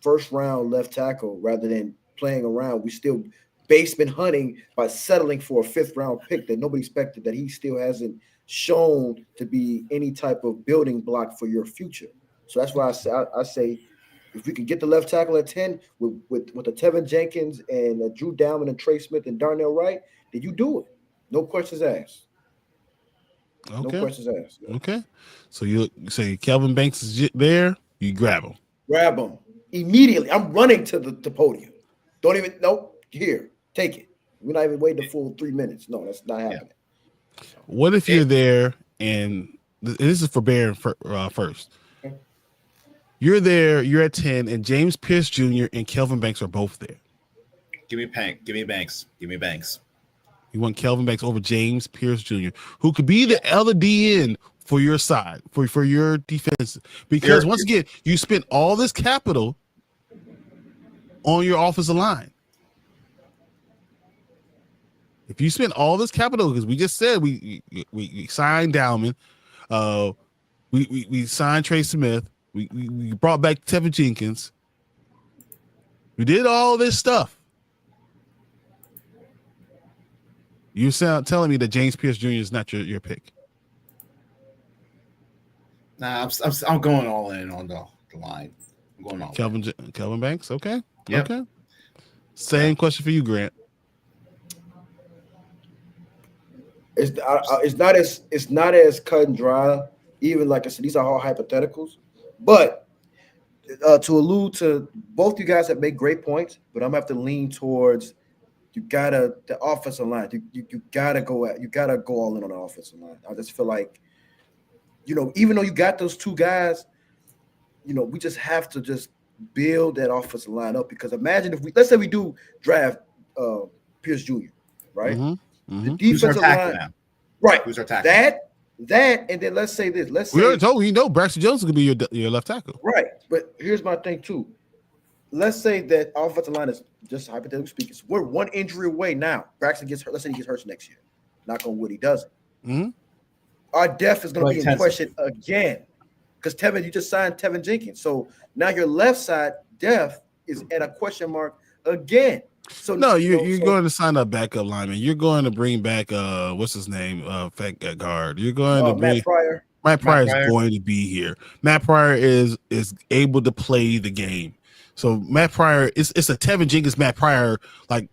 first round left tackle rather than playing around? We still basement hunting by settling for a 5th round pick that nobody expected, that he still hasn't shown to be any type of building block for your future. So that's why I say if we can get the left tackle at 10 with the Tevin Jenkins and Drew Dalman and Trey Smith and Darnell Wright, then you do it. No questions asked. Okay. No questions asked. Okay. So you say Kelvin Banks is there, you grab him. Grab him immediately. I'm running to the podium. Don't even, nope, here, take it. We're not even waiting the full 3 minutes. No, that's not happening. What if you're there and this is for Bear first. Okay. You're there, you're at 10, and James Pierce Jr. and Kelvin Banks are both there. Give me Banks. Give me Banks. You want Kelvin Banks over James Pierce Jr., who could be the other DN for your side, for your defense. Because once again, you spent all this capital on your offensive line. If you spend all this capital, because we just said we signed Dowman, we signed Trey Smith, we brought back Tevin Jenkins, we did all this stuff. You sound telling me that James Pierce Jr. is not your pick? Nah, I'm going all in on the line. I'm going all Kelvin Banks. Okay. Yep. Okay. Same question for you, Grant. It's not as cut and dry. Even like I said, these are all hypotheticals. But to allude to both you guys have made great points, but I'm gonna have to lean towards the offensive line. You gotta go all in on the offensive line. I just feel like, even though you got those two guys, we just have to just build that offensive line up, because imagine if let's say we do draft Pierce Jr., right? Mm-hmm. Mm-hmm. The defensive line, now? right? Who's our tackle? That, and then let's say this. We already told you, Braxton Jones could be your left tackle, right? But here's my thing too. Let's say that offensive line is, just hypothetically speaking, we're one injury away now. Braxton gets hurt. Let's say he gets hurt next year. Knock on wood, he doesn't. Mm-hmm. Our depth is going to be in question again, because you just signed Tevin Jenkins. So now your left side depth is at a question mark again. So no, you're going to sign a backup lineman. You're going to bring back what's his name, fat guard. You're going to bring Matt Pryor. Matt Pryor is going to be here. Matt Pryor is able to play the game. So Matt Pryor, it's a Tevin Jenkins, Matt Pryor, like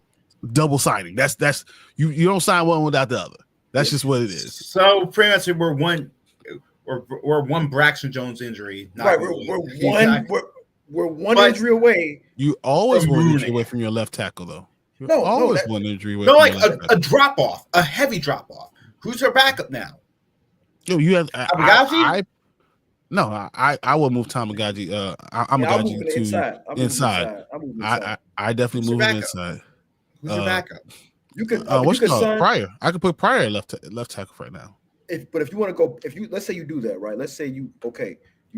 double signing. That's you don't sign one without the other. That's just what it is. So pretty much we're one Braxton Jones injury. Right, we're one injury away. You always one injury away from your left tackle, though. You're always one injury away. No, like a drop off, a heavy drop off. Who's our backup now? Yo, you have Abagaji? I will move Tamagaji. I'm Agaji to inside. I definitely move him inside. Who's your backup? You could Pryor. I could put Pryor left tackle right now. But if you want to go, let's say you do that, right? Let's say you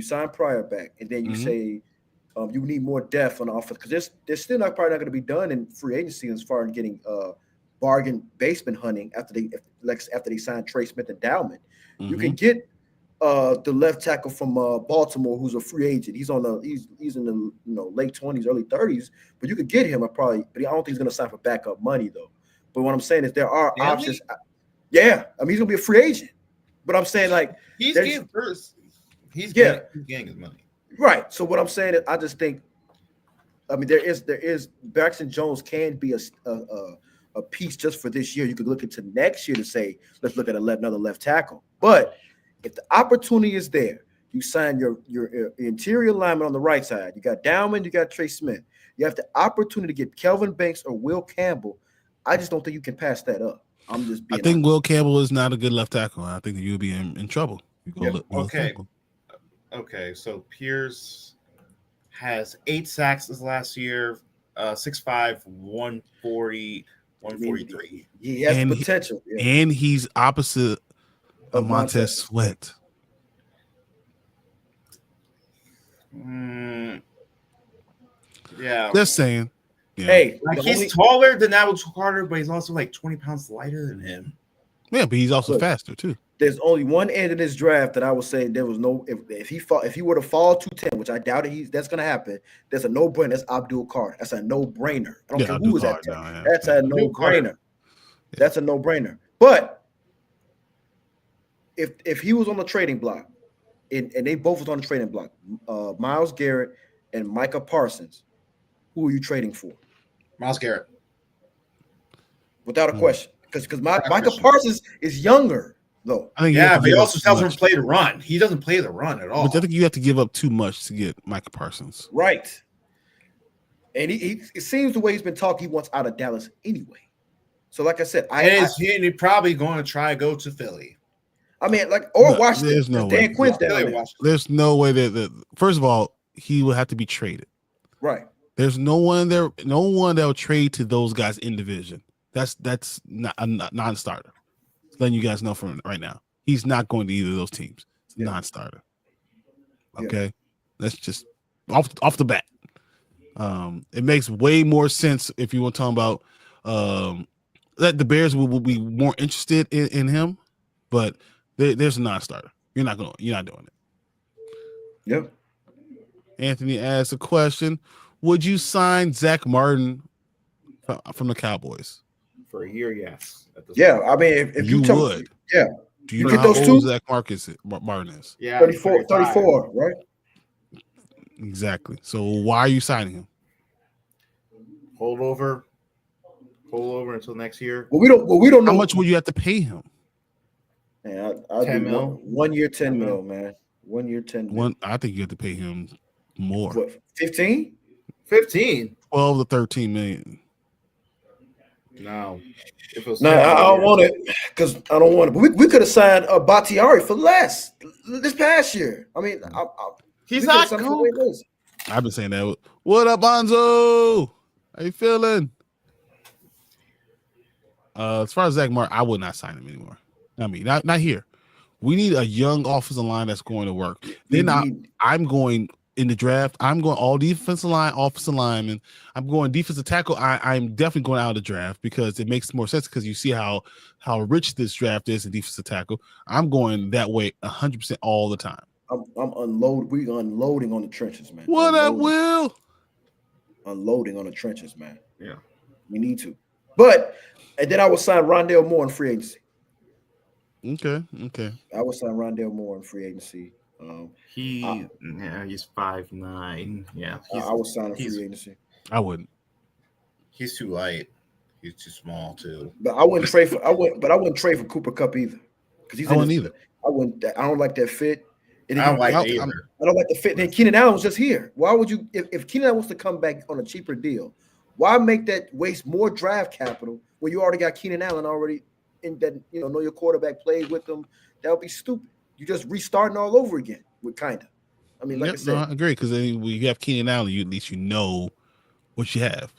sign Pryor back, and then you say you need more depth on the offense, because there's still probably not going to be done in free agency as far as getting bargain basement hunting after they sign Trey Smith and Dowman. You can get the left tackle from Baltimore, who's a free agent. He's in the late 20s, early 30s, but you could get him but I don't think he's going to sign for backup money though. But what I'm saying is there are options. Yeah, I mean he's going to be a free agent, but I'm saying like he's getting first. He's getting his money. Right. So what I'm saying is I just think, I mean there is Braxton Jones can be a piece just for this year. You could look into next year to say let's look at another left tackle, but if the opportunity is there, you sign your interior lineman on the right side. You got Dowman, you got Trey Smith. You have the opportunity to get Kelvin Banks or Will Campbell. I just don't think you can pass that up. I'm just being honest. Will Campbell is not a good left tackle. I think that you'll be in trouble. Okay. So Pierce has 8 sacks this last year, 6'5", 140, 143. He has potential. And he's opposite of Montez Sweat. Yeah. Just saying. Yeah. Hey, he's taller than Alvin Carter, but he's also like 20 pounds lighter than him. Yeah, but he's also faster too. There's only one end in this draft that I would say there was no if he were to fall 210, which I doubt that's going to happen. There's a no-brainer. That's Abdul Carter. That's a no-brainer. I don't care who is that. That's a no-brainer. That's a no-brainer. But if he was on the trading block, and they both was on the trading block, Myles Garrett and Micah Parsons, who are you trading for? Myles Garrett, without a question, because Micah Parsons is younger though. But he also tells him to play the run. He doesn't play the run at all. But I think you have to give up too much to get Micah Parsons. Right. And it seems the way he's been talking, he wants out of Dallas anyway. So like I said, he's probably going to try to go to Philly. I mean, Washington. There's no way. Dan Quinn's down there. There's no way that first of all, he will have to be traded. Right. There's no one that will trade to those guys in division. That's not a non-starter. Letting you guys know from right now, he's not going to either of those teams. It's a non-starter. Okay, that's just off the bat. It makes way more sense if you want to talk about that the Bears will be more interested in him, but there's a non-starter. You're not doing it. Yep. Anthony asked a question: would you sign Zach Martin from the Cowboys? For a year, yes. Yeah, I mean, if you would, yeah. Do you know how old Zach Martin is? Yeah, 34, right? Exactly. So why are you signing him? Hold over until next year. Well, we don't know how much would you have to pay him. Man, I'll 10 do mil. 1 year, 10 mil, man. 1 year, 10 mil. I think you have to pay him more. What, 15? 15? 12 to 13 million. No. If it was No, I don't want it because I don't want it. But we could have signed Bakhtiari for less this past year. I mean, he's not cool. I've been saying that. What up, Bonzo? How you feeling? As far as Zach Martin, I would not sign him anymore. I mean, not here. We need a young offensive line that's going to work. I'm going in the draft. I'm going all defensive line, offensive lineman. I'm going defensive tackle. I'm definitely going out of the draft because it makes more sense because you see how rich this draft is in defensive tackle. I'm going that way 100% all the time. I'm unloading. We unloading on the trenches, man. What up, Will? Unloading on the trenches, man. Yeah, we need to. And then I will sign Rondale Moore in free agency. Okay. I will sign Rondale Moore in free agency. He's 5'9". Yeah, I will sign him free agency. I wouldn't. He's too light. He's too small too. But I wouldn't trade for. I wouldn't trade for Cooper Kupp either. Because I wouldn't either. I don't like that fit. I don't like it either. I don't like the fit. Then Keenan Allen was just here. Why would you? If Keenan Allen wants to come back on a cheaper deal, why make that waste more draft capital when you already got Keenan Allen already in that? Know your quarterback, played with them. That would be stupid. You just restarting all over again. With kind of. I mean, like I said, I agree because then when you have Keenan Allen, at least you know what you have.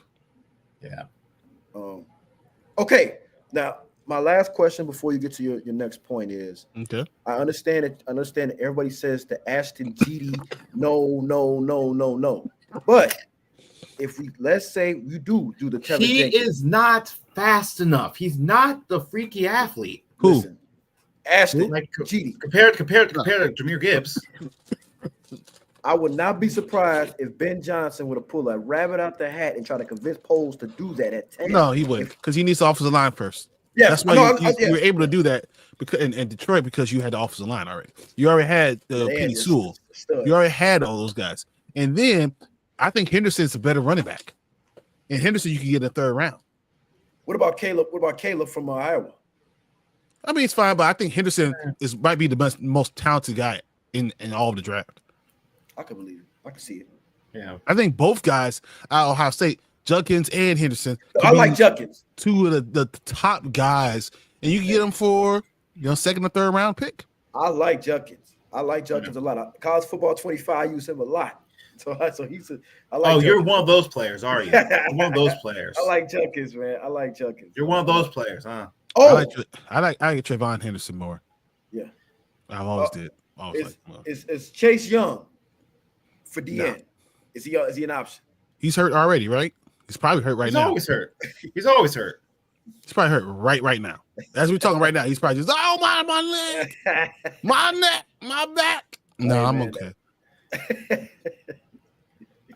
Yeah. Okay. Now, my last question before you get to your next point is: okay. I understand that everybody says the Ashton GD, no. But if let's say you do the Tevin he Jenkins, is not fast enough. He's not the freaky athlete. Who? Listen, Ashton GD compared to Jahmyr Gibbs. I would not be surprised if Ben Johnson would have pulled a rabbit out the hat and try to convince Poles to do that at 10. No, he wouldn't because he needs the offensive line first. Yeah, that's why you were able to do that because in Detroit because you had the offensive line already. You already had Penny Sewell. You already had all those guys, and then I think Henderson's a better running back. And Henderson you can get in the third round. What about Caleb? What about Caleb from Iowa? I mean, it's fine, but I think Henderson might be the most talented guy in all of the draft. I can believe it. I can see it. Yeah, I think both guys at Ohio State, Judkins and Henderson. I like Judkins. Two of the top guys, and you can get them for second or third round pick. I like Judkins. I like Judkins a lot. College football 25, I use him a lot. So he's I like. Oh, Judkins. You're one of those players, are you? You're one of those players. I like Judkins, man. I like Judkins. You're one of those players, huh? Oh, I like Trayvon Henderson more. Yeah, I've always did. It's Chase Young for DN. No. Is he an option? He's hurt already, right? He's probably hurt right now. He's always hurt. He's probably hurt right now. As we're talking right now, he's probably just my leg, my neck, my back. No, I'm okay.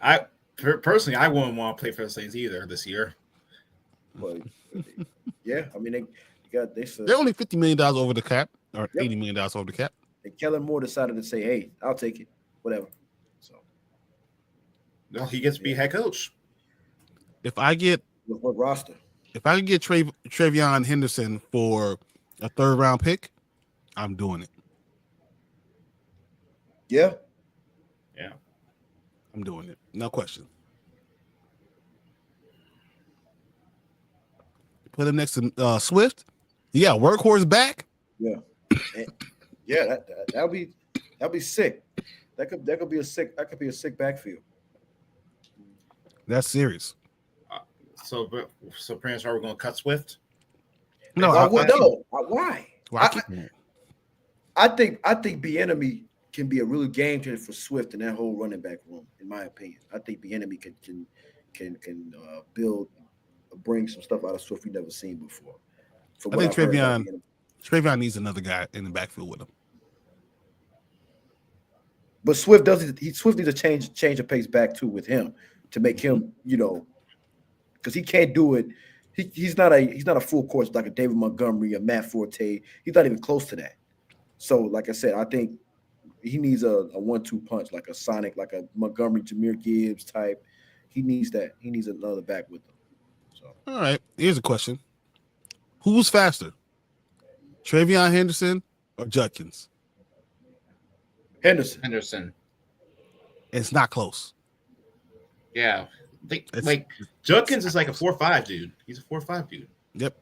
I personally, I wouldn't want to play for the Saints either this year. But yeah, I mean they're only $50 million over the cap or $80 million over the cap. And Kellen Moore decided to say, "Hey, I'll take it, whatever." So, no, he gets to be head coach. If I get what roster? If I can get Travion Henderson for a third round pick, I'm doing it. Yeah. I'm doing it. No question. Put him next to Swift. You got Workhorse back. Yeah. Yeah, that'll be sick. That could be a sick backfield. That's serious. So Prince, are we going to cut Swift? No, why? Well, I think Bieniemy can be a really game changer for Swift in that whole running back room, in my opinion. I think Bieniemy can bring some stuff out of Swift we've never seen before. I think Travion needs another guy in the backfield with him. But Swift needs to change the pace back too with him to make him, because he can't do it. He's not a full course like a David Montgomery, a Matt Forte. He's not even close to that. So, like I said, I think he needs a 1-2 punch, like a Sonic, like a Montgomery, Jahmyr Gibbs type. He needs that. He needs another back with him. So, all right, here's a question: who's faster, Travion Henderson or Judkins? Henderson. It's not close. Yeah. Judkins is like a 4.5 dude. He's a 4.5 dude. Yep.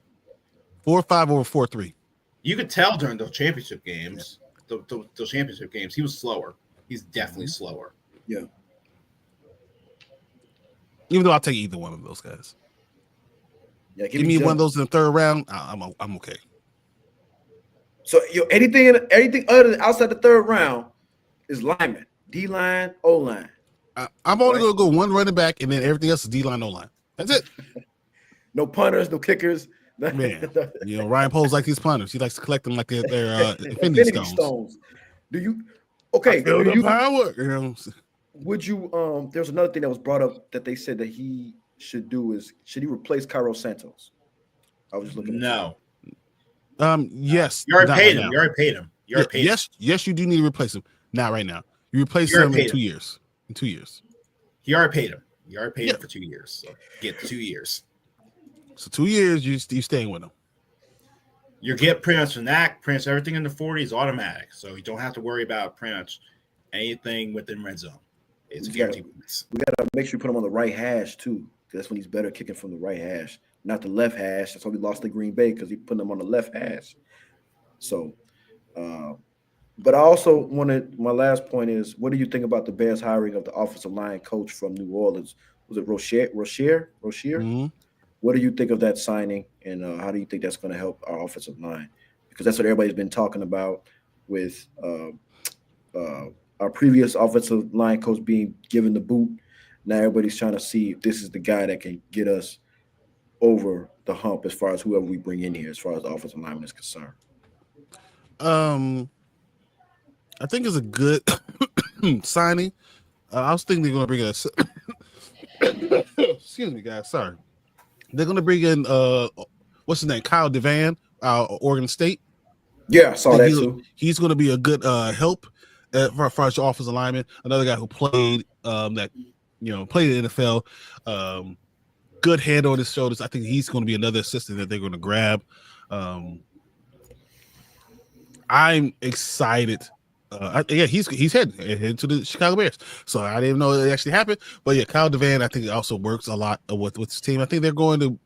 4.5 over 4.3. You could tell during those championship games, those championship games, he was slower. He's definitely slower. Yeah. Even though I'll take either one of those guys. Yeah, give me one of those in the third round. I'm okay. So anything other than outside the third round is lineman, D line, O line. I'm only going to go one running back, and then everything else is D-line, O-line. That's it. No punters, no kickers. Man, Ryan Poles like these punters. He likes to collect them like they're infinity stones. Do you? Okay. Feel the power. Would you? There's another thing that was brought up that they said that he should do is should he replace Cairo Santos? I was just looking. No. Yes. You already paid him. You already paid him. Yes, you do need to replace him. Not right now. You replace him in 2 years. In 2 years. You already paid him. You already paid him for 2 years. So get 2 years. So 2 years, you staying with him. You get Prince and that. Prince, everything in the 40 is automatic. So you don't have to worry about Prince anything within red zone. It's guaranteed. We got to make sure we put him on the right hash, too. That's when he's better kicking from the right hash, not the left hash. That's why we lost to Green Bay because he put him on the left hash. So, but I also wanted, my last point is, what do you think about the Bears hiring of the offensive line coach from New Orleans? Was it Rozier? Mm-hmm. What do you think of that signing, and how do you think that's going to help our offensive line? Because that's what everybody's been talking about with our previous offensive line coach being given the boot. Now everybody's trying to see if this is the guy that can get us over the hump as far as whoever we bring in here, as far as the offensive lineman is concerned. I think it's a good signing. I was thinking they're going to bring us. Excuse me, guys. Sorry. They're going to bring in what's his name, Kyle Devan, Oregon State. Yeah, I saw that too. He's going to be a good help for our offensive lineman. Another guy who played played in the NFL. Good head on his shoulders. I think he's going to be another assistant that they're going to grab. I'm excited. He's heading to the Chicago Bears. So I didn't even know it actually happened. But yeah, Kyle Devan, I think, also works a lot with his team. I think they're going to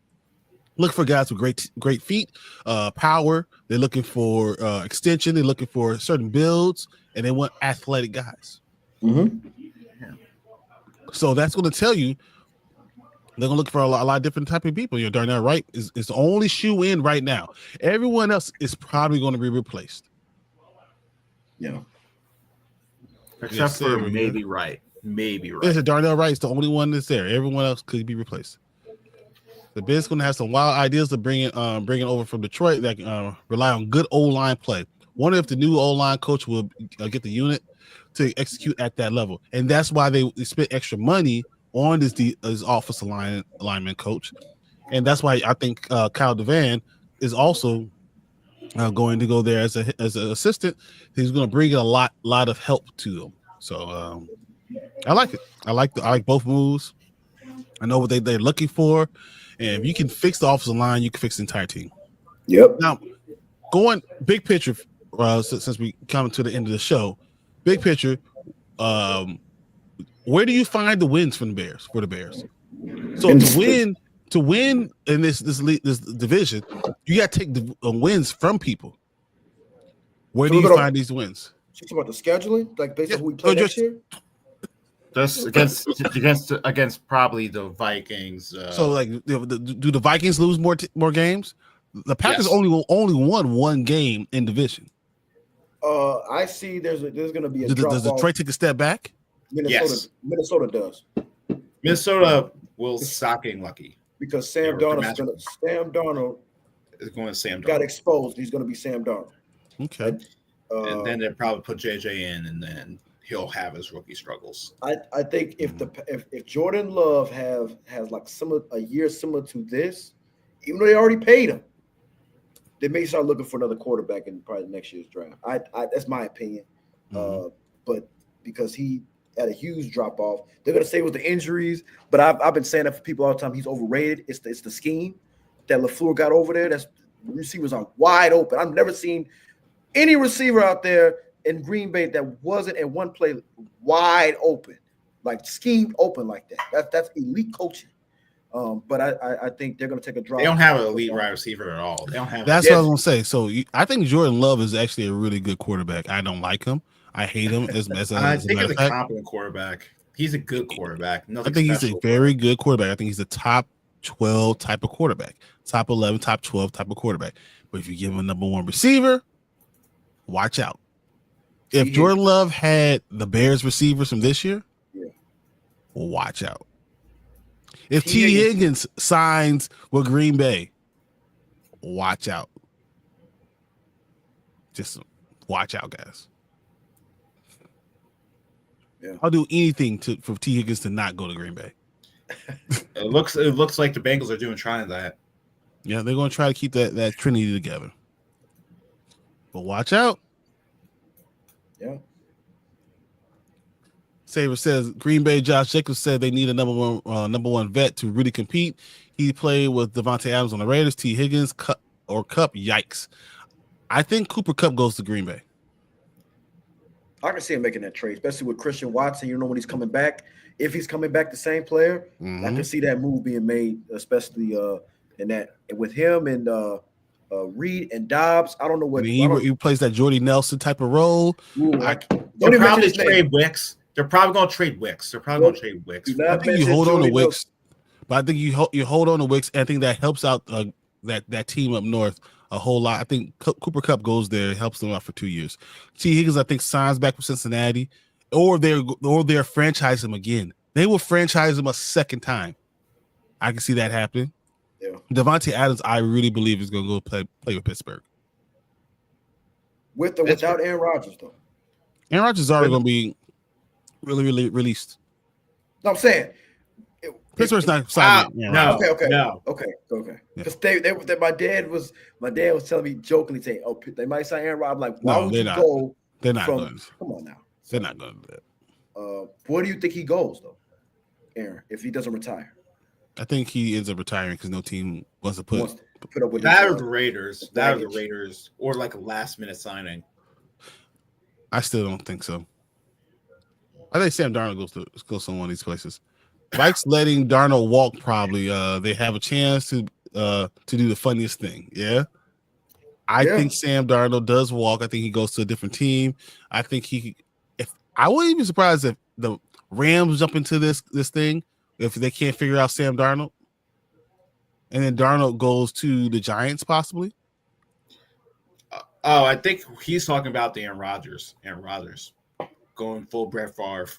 look for guys with great feet, power. They're looking for extension. They're looking for certain builds, and they want athletic guys. Mm-hmm. So that's going to tell you they're going to look for a lot of different type of people. Darnell Wright is the only shoe in right now. Everyone else is probably going to be replaced. Yeah. Except for maybe Wright. Maybe Wright. Yes, Darnell Wright is the only one that's there. Everyone else could be replaced. The Bears going to have some wild ideas to bring over from Detroit that rely on good O-line play. Wonder if the new O-line coach will get the unit to execute at that level. And that's why they spent extra money on this offensive lineman coach. And that's why I think Kyle Devan is also going to go there as an assistant. He's going to bring a lot of help to them. So I like it. I like both moves. I know what they're looking for. And if you can fix the offensive line, you can fix the entire team. Yep. Now, going big picture, since we come to the end of the show, big picture, where do you find the wins from the Bears? So to win in this division, you got to take the wins from people. Where do you find these wins? Talk about the scheduling, like based on who we play next year. Just against probably the Vikings. So like, do the Vikings lose more games? The Packers Yes. only won one game in division. I see there's going to be a drop Does off. Detroit take a step back? Minnesota does. Minnesota will stocking lucky Because Sam Darnold is going to Sam got Darnold. exposed. He's going to be Sam Darnold. Okay. And then they'll probably put JJ in, and then he'll have his rookie struggles. I think if Jordan Love has like a year similar to this, even though they already paid him, they may start looking for another quarterback in probably next year's draft. That's my opinion. But because he had a huge drop off, they're gonna say it was the injuries. But I've been saying that for people all the time. He's overrated. It's the scheme that LaFleur got over there. That's receivers are wide open. I've never seen any receiver out there in Green Bay that wasn't in one play wide open, like schemed open like that. That's elite coaching. But I think they're going to take a drop. They don't have an elite wide receiver at all. They don't have. That's what I was going to say. So I think Jordan Love is actually a really good quarterback. I don't like him. I hate him as I a think matter he's of a fact. competent quarterback. He's a good quarterback. I think he's a very good quarterback. I think he's a top 12 type of quarterback, top 11, top 12 type of quarterback. But if you give him a number one receiver, watch out. If Jordan Love had the Bears receivers from this year, watch out. If T. Higgins signs with Green Bay, watch out. Just watch out, guys. Yeah. I'll do anything for T. Higgins to not go to Green Bay. It looks like the Bengals are trying that. Yeah, they're going to try to keep that trinity together. But watch out. Yeah. Saber says Green Bay. Josh Jacobs said they need a number one vet to really compete. He played with Devontae Adams on the Raiders. T. Higgins Cup. Yikes! I think Cooper Kupp goes to Green Bay. I can see him making that trade, especially with Christian Watson. You know, when he's coming back, if he's coming back the same player, I can see that move being made, especially in that with him and Reed and Dobbs. I don't know what he plays that Jordy Nelson type of role. They'll probably trade Wicks. They're probably going to trade Wicks. I think you hold on to Wicks, but I think you hold on to Wicks. And I think that helps out that team up north a whole lot. I think Cooper Kupp goes there, helps them out for 2 years. T. Higgins, I think, signs back with Cincinnati, or they're franchise him again. They will franchise him a second time. I can see that happening. Yeah. Devontae Adams, I really believe is going to go play with Pittsburgh. With or without Aaron Rodgers, though. Aaron Rodgers is already going to be really released. No, I'm saying Pittsburgh's not signing. No. Okay. Because my dad was telling me jokingly saying, "Oh, they might sign Aaron Rodgers." I'm like, why would you go? They're not going. Come on now. They're not going to do that. Where do you think he goes though, Aaron? If he doesn't retire, I think he ends up retiring because no team wants to put up with that. Or the Raiders. That or the Raiders, or like a last minute signing. I still don't think so. I think Sam Darnold goes to one of these places. Vikes letting Darnold walk probably. They have a chance to do the funniest thing. Yeah. I think Sam Darnold does walk. I think he goes to a different team. I think I wouldn't be surprised if the Rams jump into this thing if they can't figure out Sam Darnold. And then Darnold goes to the Giants possibly. I think he's talking about the Aaron Rodgers going full Brett Favre.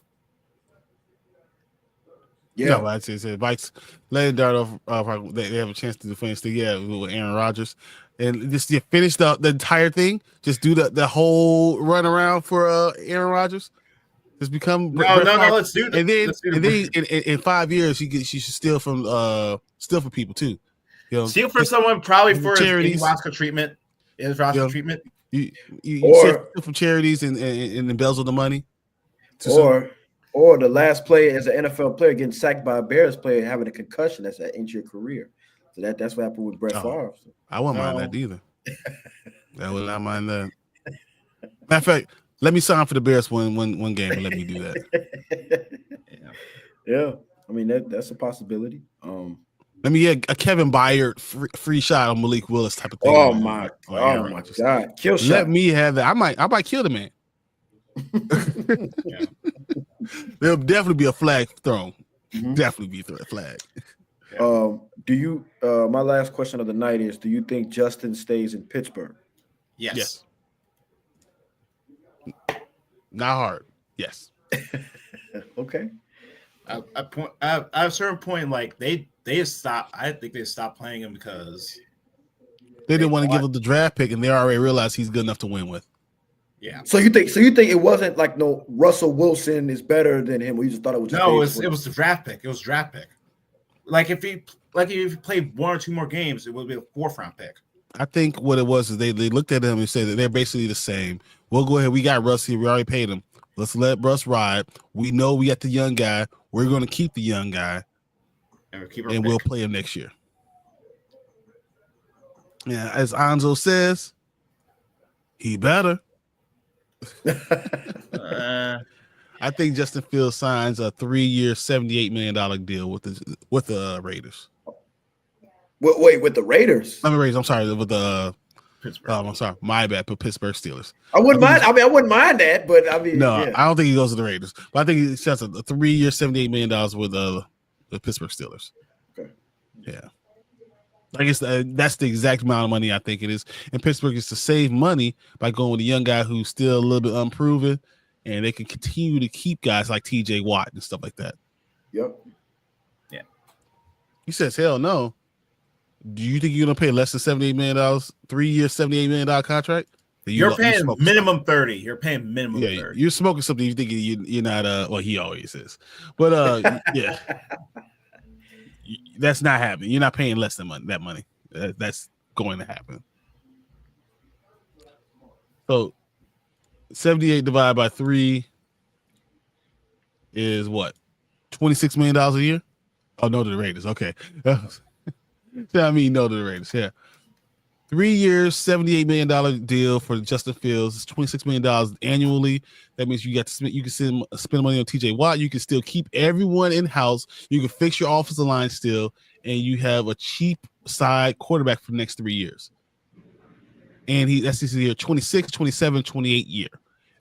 Yeah, no, I'd say Vikes letting Darnold. They have a chance to do funniest thing. Yeah, with Aaron Rodgers, and just finish the entire thing. Just do the whole run around for Aaron Rodgers. Just become no. Let's do that. And then in 5 years, she should steal from people too. You know, steal for someone probably for charities. his Oscar treatment. His Oscar treatment. You steal from charities and embezzle the money. Or the last play as an NFL player getting sacked by a Bears player having a concussion that's an injury career. So that's what happened with Brett Favre. I wouldn't mind that either. I would not mind that. Matter of fact, let me sign for the Bears one game and let me do that. Yeah. I mean that's a possibility. Let me get a Kevin Byard free shot on Malik Willis type of thing. Oh my God. Kill shot. Let me have that. I might kill the man. There'll definitely be a flag thrown. Mhm. Definitely be a flag. Do you? My last question of the night is: do you think Justin stays in Pittsburgh? Yes. Not hard. Yes. Okay. At a certain point, like they stopped. I think they stopped playing him because They didn't want to give up the draft pick, and they already realized he's good enough to win with. yeah. So you think it wasn't like no Russell Wilson is better than him? We just thought it was just No, it was the draft pick. It was draft pick. Like if he played 1 or 2 more games, it would be a 4th round pick. I think what it was is they looked at him and said that they're basically the same. We'll go ahead. We got Russ here. We already paid him. Let's let Russ ride. We know we got the young guy. We're going to keep the young guy, And we'll play him next year. Yeah, as Anzo says, he better. I think Justin Fields signs a 3-year, $78 million deal with the Raiders. Wait, with the Raiders? I mean, Raiders. I'm sorry, with the Pittsburgh. I'm sorry, my bad. But Pittsburgh Steelers. I wouldn't mind. I wouldn't mind that, but I mean, No, yeah. I don't think he goes to the Raiders. But I think he sets a 3-year, $78 million with the Pittsburgh Steelers. Okay. Yeah. I guess that's the exact amount of money I think it is. And Pittsburgh is to save money by going with a young guy who's still a little bit unproven, and they can continue to keep guys like TJ Watt and stuff like that. Yep. Yeah. He says, hell no. Do you think you're going to pay less than $78 million, 3-year, $78 million contract? You're paying minimum 30. You're paying minimum 30. You're smoking something you think you're not, well, he always is. But, yeah. That's not happening. You're not paying less than that money. That's going to happen. So 78 divided by 3 is what? $26 million a year? Oh, no to the Raiders. Okay. I mean, no to the Raiders. Yeah. 3 years, $78 million deal for Justin Fields. It's $26 million annually. That means you can spend money on TJ Watt. You can still keep everyone in house. You can fix your offensive line still, and you have a cheap side quarterback for the next 3 years. And that's his year 26, 27, 28 year.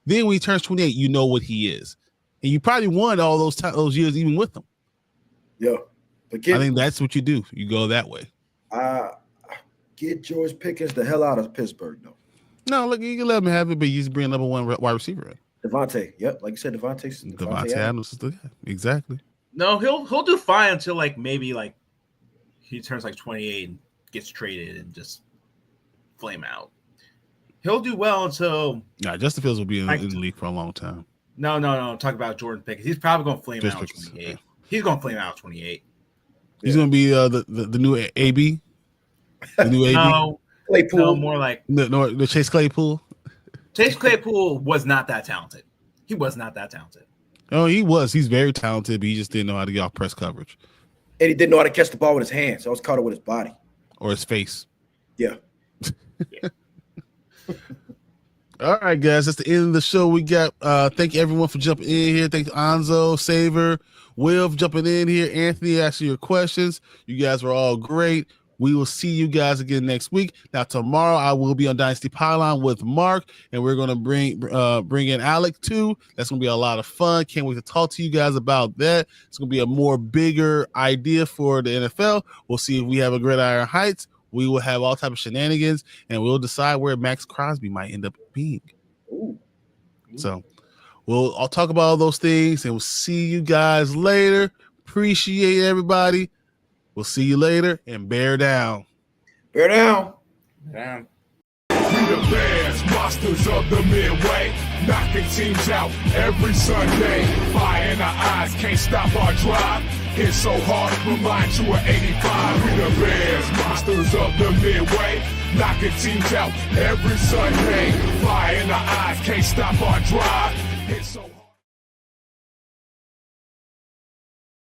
Then when he turns 28, you know what he is. And you probably won all those years even with him. Yeah. But I think that's what you do. You go that way. Get George Pickens the hell out of Pittsburgh, though. No, look, you can let him have it, but you just bring number 1 wide receiver in. Devontae. Yep. Like you said, Devontae Adams is the guy. Exactly. No, he'll do fine until maybe he turns 28 and gets traded and just flame out. He'll do well until Justin Fields will be in the league for a long time. No. Talk about Jordan Pickens. He's probably going to flame out at 28. Yeah. He's going to flame out at 28. He's going to be the new AB. The new AB. No, Claypool. No, more like the Chase Claypool. Chase Claypool was not that talented. He was not that talented. Oh, he was. He's very talented, but he just didn't know how to get off press coverage. And he didn't know how to catch the ball with his hands. So I was caught it with his body. Or his face. Yeah. All right, guys. That's the end of the show. We got thank you everyone for jumping in here. Thank you, Anzo, Saver, Will for jumping in here. Anthony asking your questions. You guys were all great. We will see you guys again next week. Now, tomorrow I will be on Dynasty Pylon with Mark, and we're going to bring in Alec too. That's going to be a lot of fun. Can't wait to talk to you guys about that. It's going to be a more bigger idea for the NFL. We'll see if we have a Gridiron Heights. We will have all type of shenanigans, and we'll decide where Max Crosby might end up being. Ooh. So I'll talk about all those things, and we'll see you guys later. Appreciate everybody. We'll see you later, and bear down. Bear down. Yeah. We the Bears, monsters of the Midway, knocking teams out every Sunday. Fire in our eyes, can't stop our drive. Hit so hard, remind you of 85. We the Bears, monsters of the Midway, knocking teams out every Sunday. Fire in our eyes, can't stop our drive. Hit so